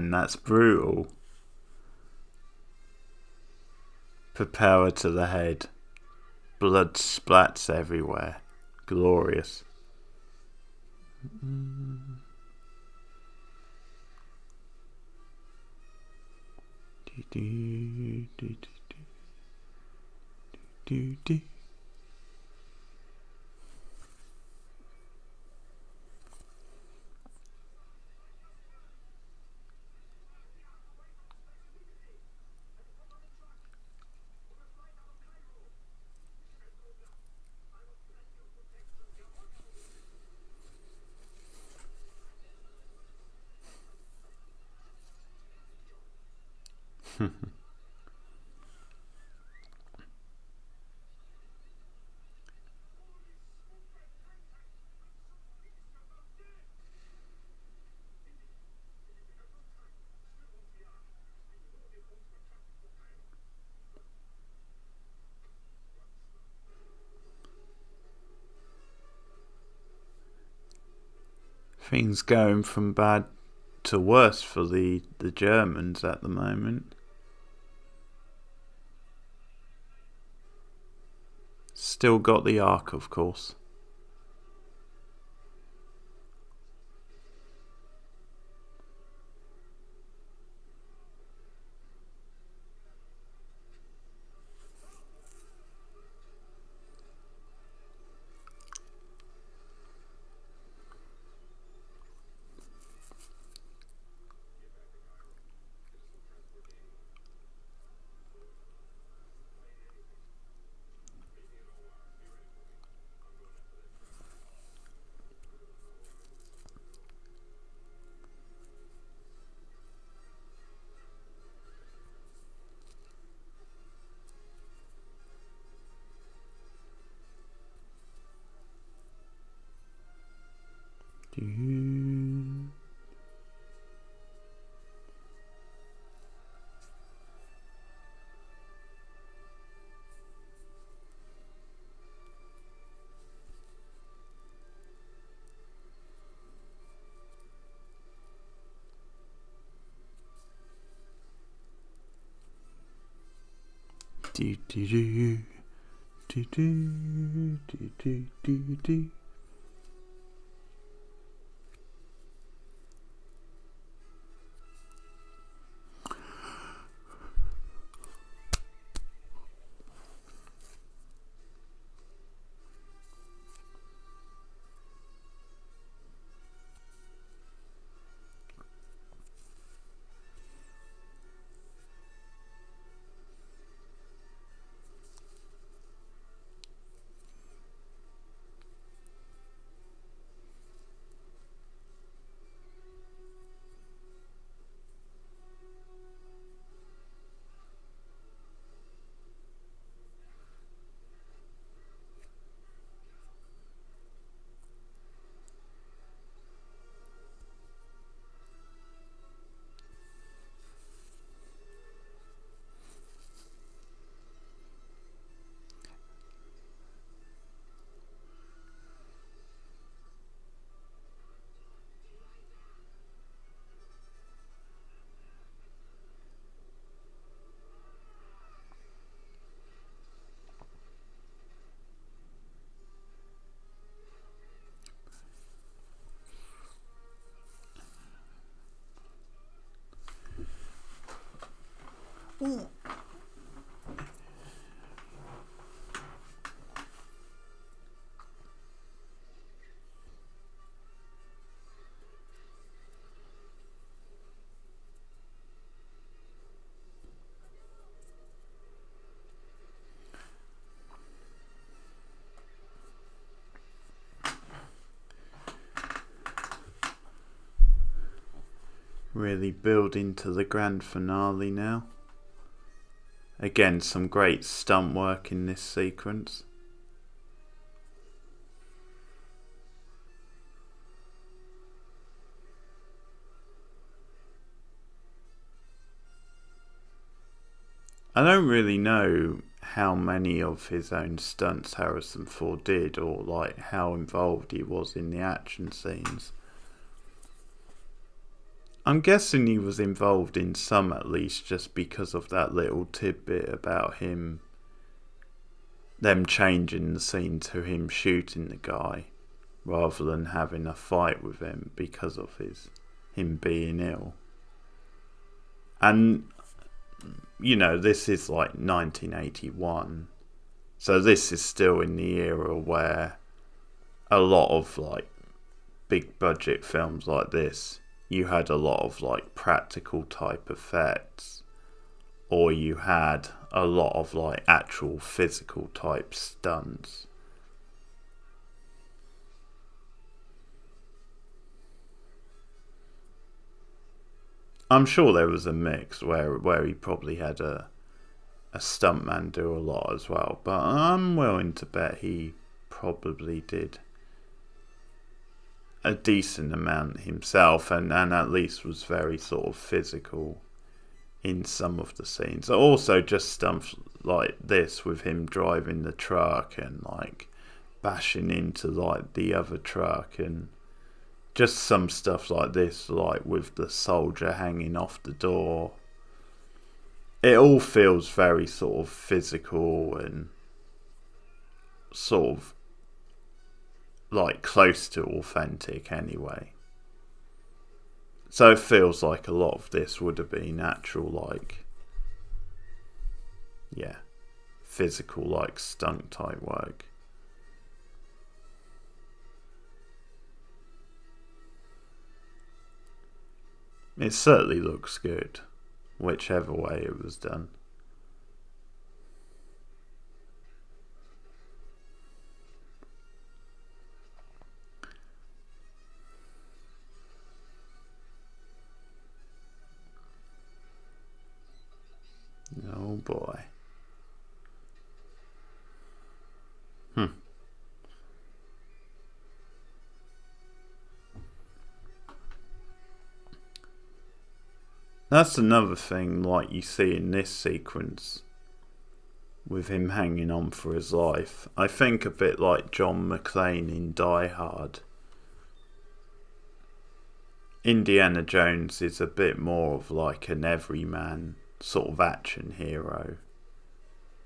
Man, that's brutal. Propeller to the head. Blood splats everywhere. Glorious. Things going from bad to worse for the Germans at the moment. Still got the Ark, of course. Really building to the grand finale now. Again, some great stunt work in this sequence. I don't really know how many of his own stunts Harrison Ford did, or like how involved he was in the action scenes. I'm guessing he was involved in some at least, just because of that little tidbit about them changing the scene to him shooting the guy rather than having a fight with him because of him being ill. And this is like 1981, so this is still in the era where a lot of like big budget films like this, you had a lot of like practical type effects, or you had a lot of like actual physical type stunts. I'm sure there was a mix where he probably had a stuntman do a lot as well, but I'm willing to bet he probably did a decent amount himself, and at least was very sort of physical in some of the scenes. Also just stuff like this with him driving the truck and like bashing into like the other truck, and just some stuff like this, like with the soldier hanging off the door. It all feels very sort of physical and sort of like close to authentic anyway. So it feels like a lot of this would have been actual, like, yeah, physical, like stunt type work. It certainly looks good, whichever way it was done. Oh boy. That's another thing, like you see in this sequence, with him hanging on for his life. I think a bit like John McClane in Die Hard. Indiana Jones is a bit more of like an everyman sort of action hero,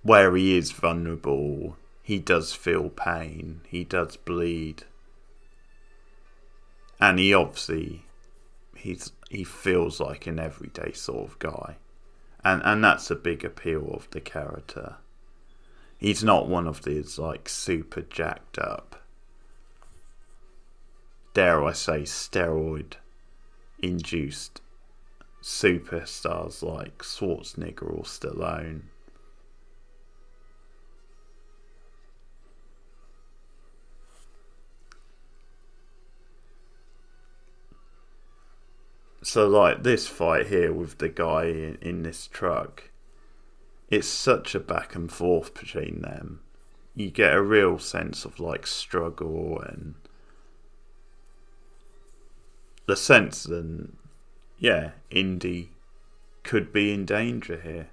where he is vulnerable, he does feel pain, he does bleed, and he obviously he feels like an everyday sort of guy, and that's a big appeal of the character. He's not one of these like super jacked up, dare I say, steroid induced superstars like Schwarzenegger or Stallone. So like this fight here with the guy in this truck, it's such a back and forth between them. You get a real sense of like struggle, and the sense that, yeah, Indy could be in danger here.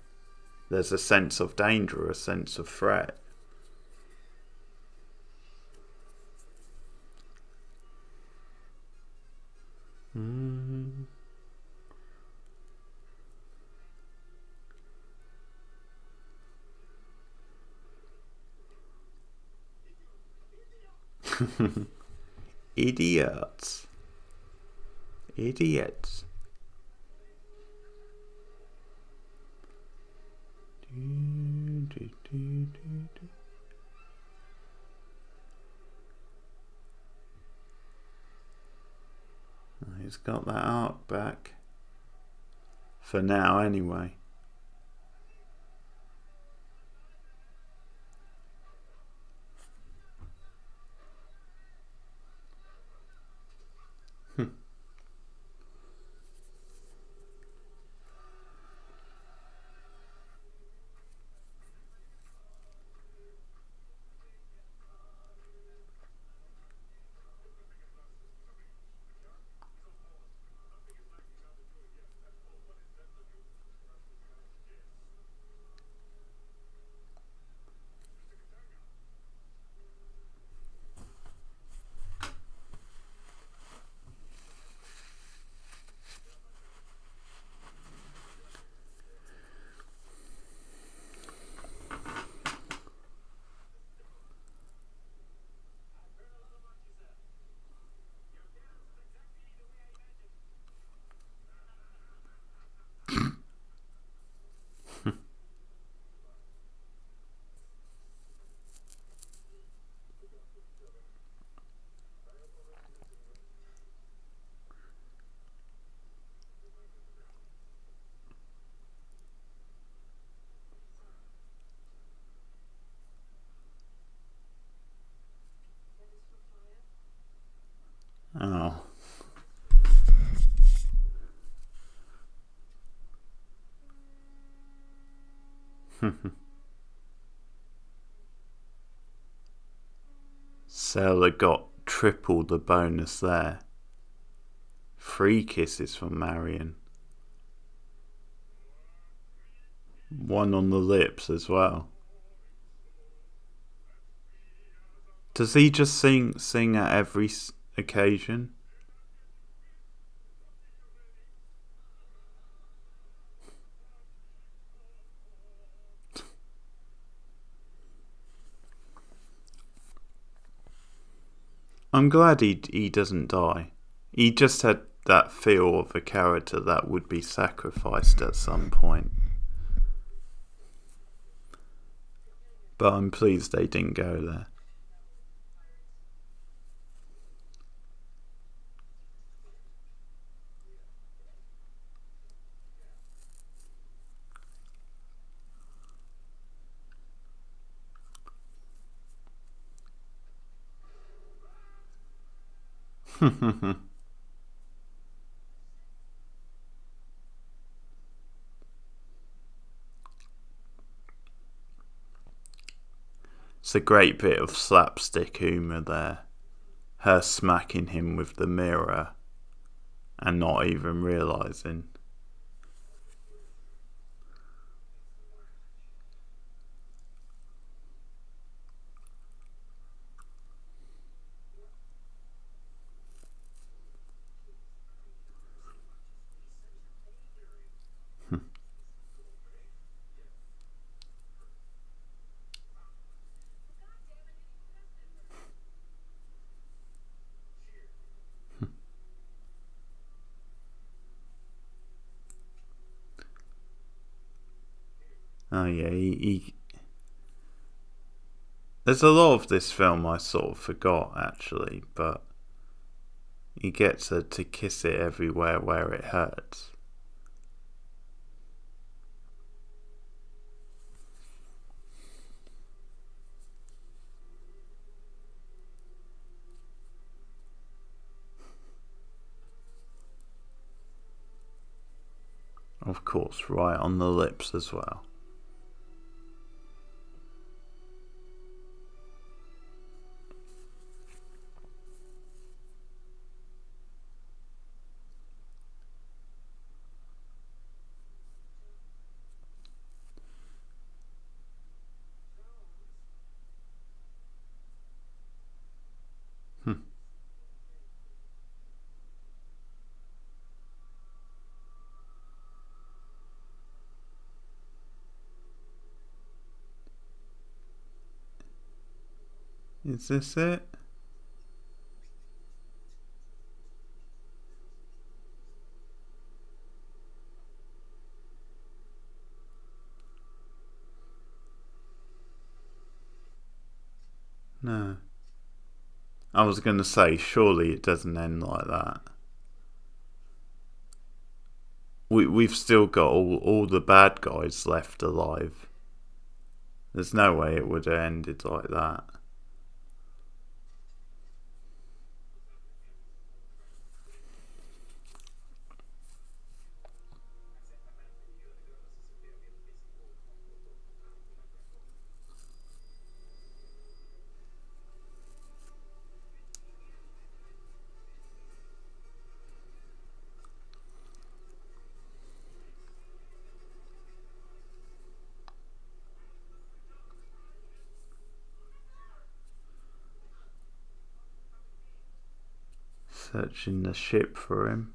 There's a sense of danger, a sense of threat. Idiots. Idiots. He's got that arc back. For now, anyway. Oh. Sarah got triple the bonus there. 3 kisses from Marion. 1 on the lips as well. Does he just sing at every occasion? I'm glad he doesn't die. He just had that feel of a character that would be sacrificed at some point. But I'm pleased they didn't go there. It's a great bit of slapstick humour there. Her smacking him with the mirror and not even realising. Oh yeah, there's a lot of this film I sort of forgot actually, but he gets her to kiss it everywhere where it hurts. Of course, right on the lips as well. Is this it? No. I was going to say, surely it doesn't end like that. We've still got all the bad guys left alive. There's no way it would have ended like that. Searching the ship for him.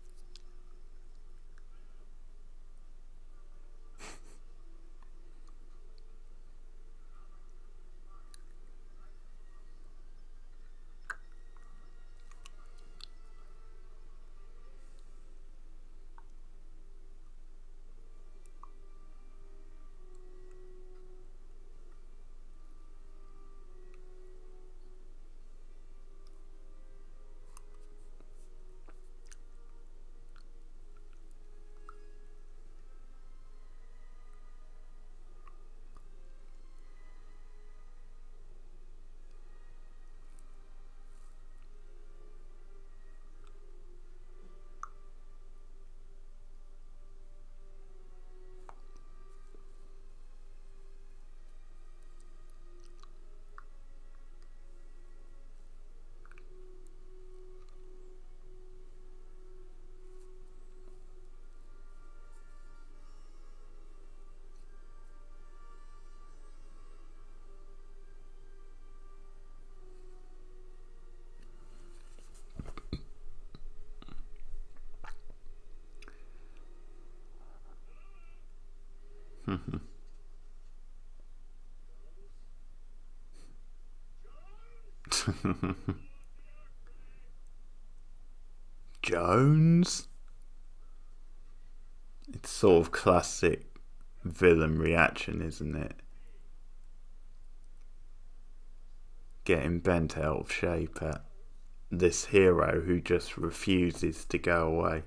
Jones? It's sort of classic villain reaction, isn't it? Getting bent out of shape at this hero who just refuses to go away.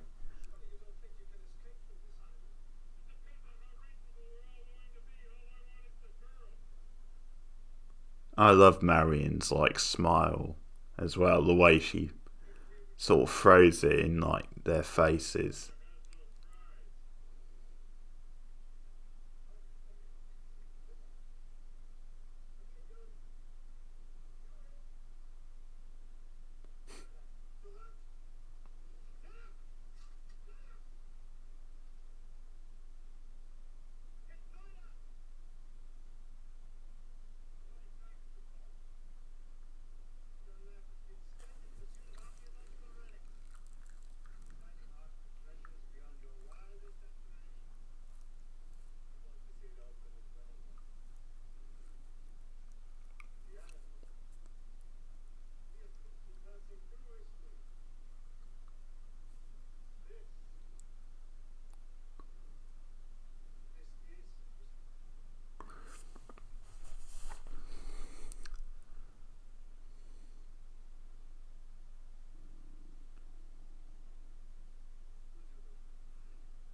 I love Marion's like smile as well, the way she sort of throws it in like their faces.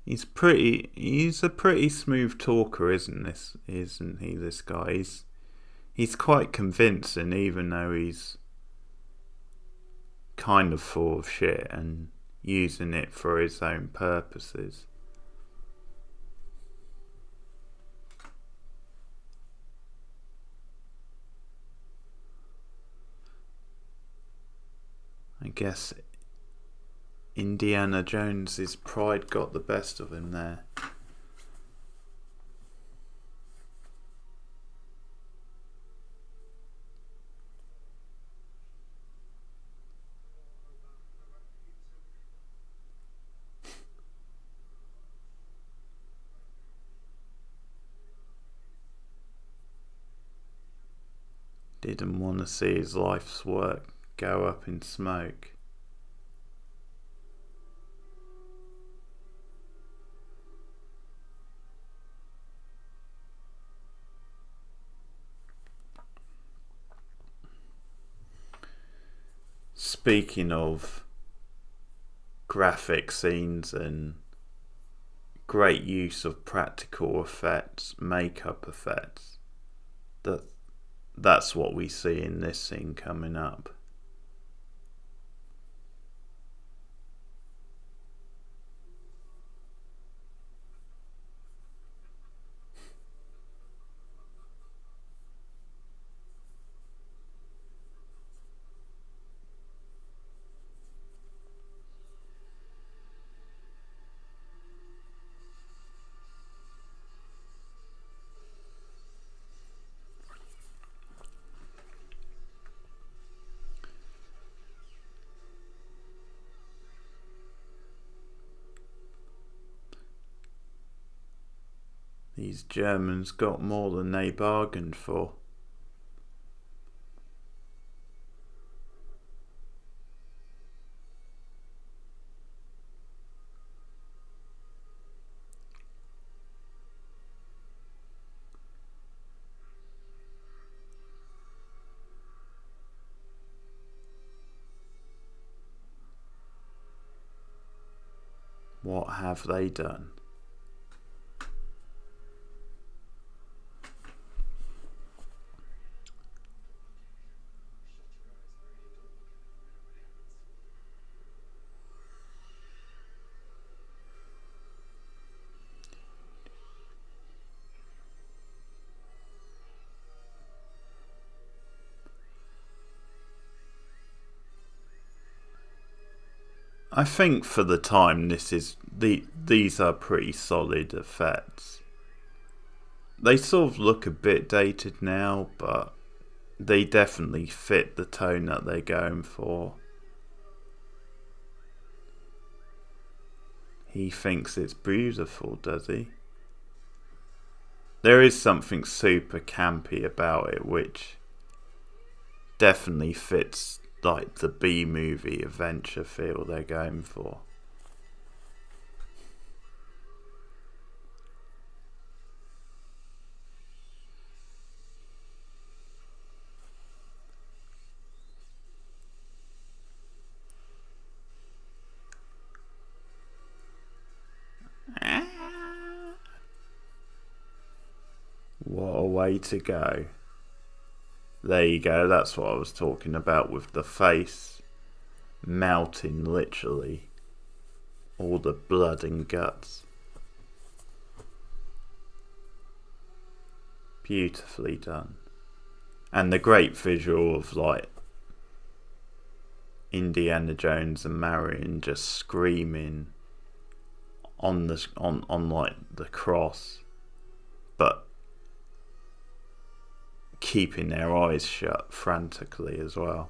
He's a pretty smooth talker, isn't he, this guy? He's quite convincing, even though he's kind of full of shit and using it for his own purposes. I guess Indiana Jones's pride got the best of him there. Didn't want to see his life's work go up in smoke. Speaking of graphic scenes and great use of practical effects, makeup effects, that's what we see in this scene coming up. These Germans got more than they bargained for. What have they done? I think for the time these are pretty solid effects. They sort of look a bit dated now, but they definitely fit the tone that they're going for. He thinks it's beautiful, does he? there is something super campy about it, which definitely fits like the B-movie adventure feel they're going for. What a way to go. There you go, that's what I was talking about with the face melting, literally. All the blood and guts. Beautifully done. And the great visual of like Indiana Jones and Marion just screaming on like the cross, but keeping their eyes shut frantically as well.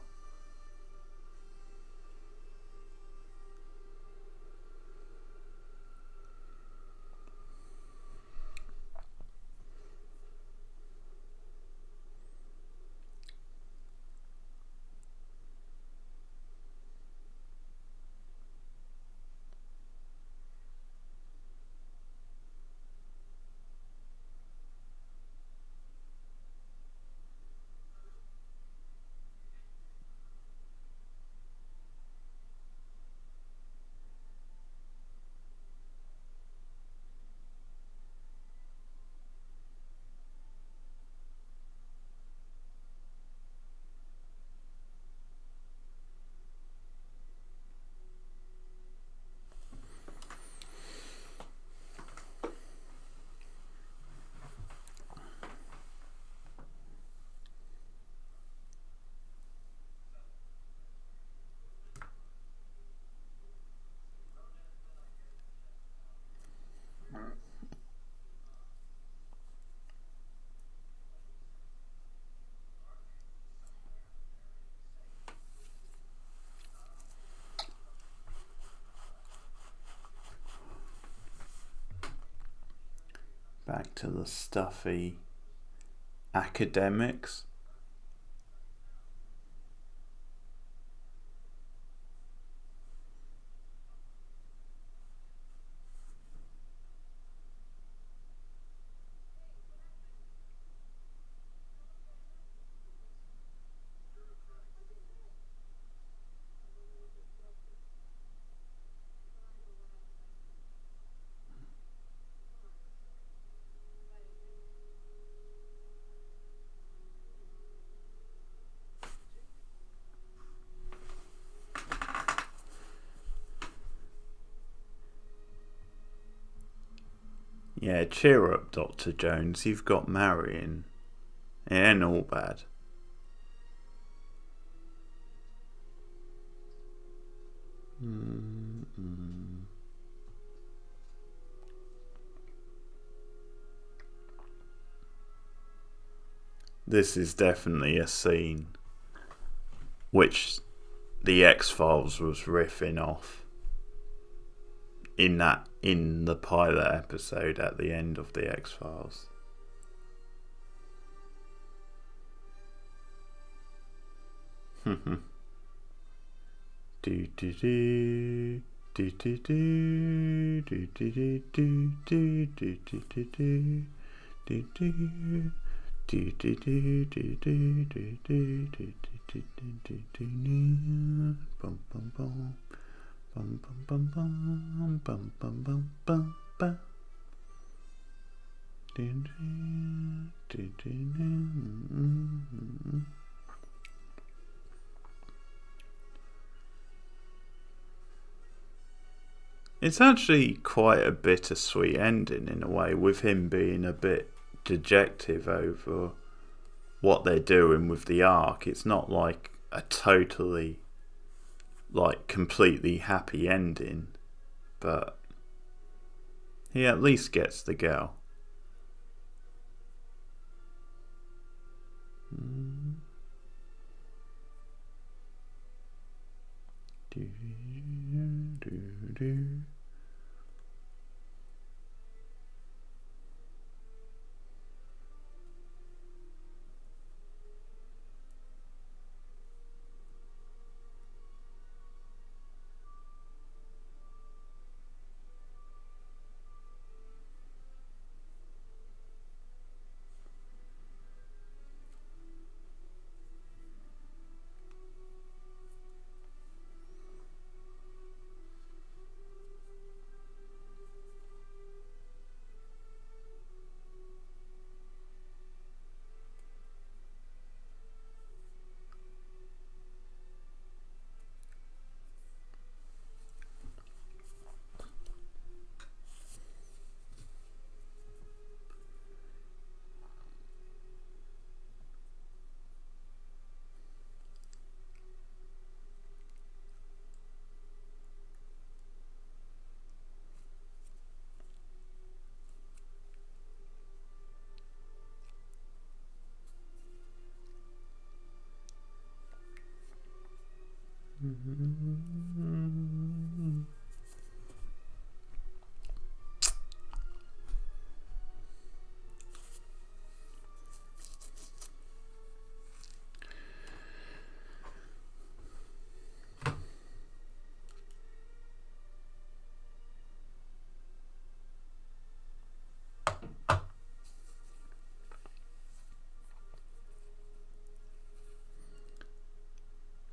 Back to the stuffy academics. Yeah, cheer up, Dr. Jones. You've got Marion. It ain't all bad. This is definitely a scene which the X-Files was riffing off in the pilot episode at the end of the X-Files. Do do do do do do do do do do do do do do do. It's actually quite a bittersweet ending in a way, with him being a bit dejected over what they're doing with the Ark. It's not like a totally, like, completely happy ending, but he at least gets the girl.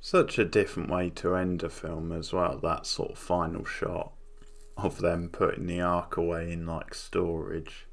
Such a different way to end a film as well, that sort of final shot of them putting the ark away in like storage.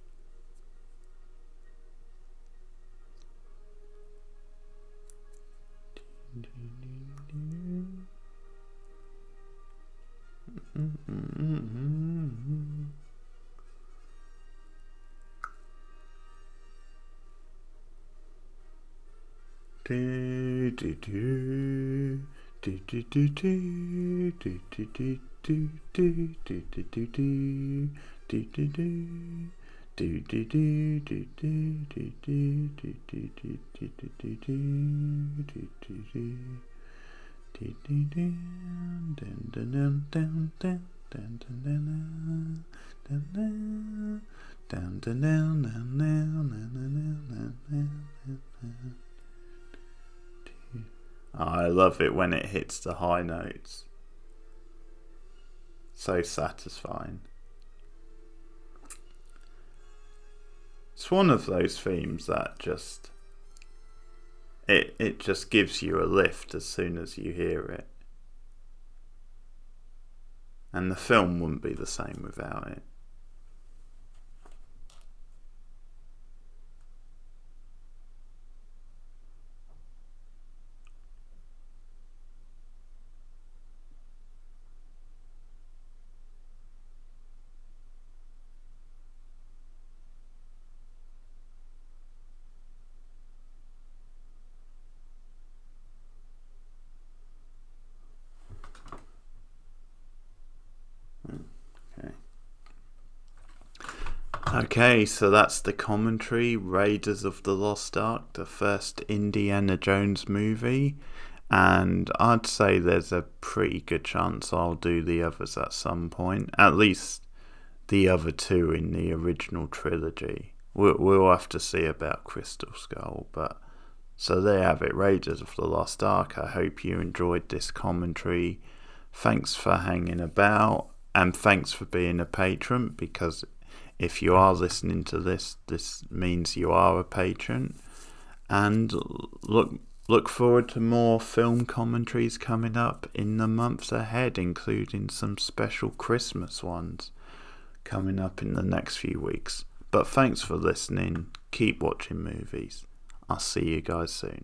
I love it when it hits the high notes. So satisfying. It's one of those themes that just it just gives you a lift as soon as you hear it. And the film wouldn't be the same without it. Okay, so that's the commentary, Raiders of the Lost Ark, the first Indiana Jones movie, and I'd say there's a pretty good chance I'll do the others at some point, at least the other two in the original trilogy. We'll have to see about Crystal Skull, but so there you have it, Raiders of the Lost Ark. I hope you enjoyed this commentary. Thanks for hanging about, and thanks for being a patron, because if you are listening to this means you are a patron. And look forward to more film commentaries coming up in the months ahead, including some special Christmas ones coming up in the next few weeks. But thanks for listening. Keep watching movies. I'll see you guys soon.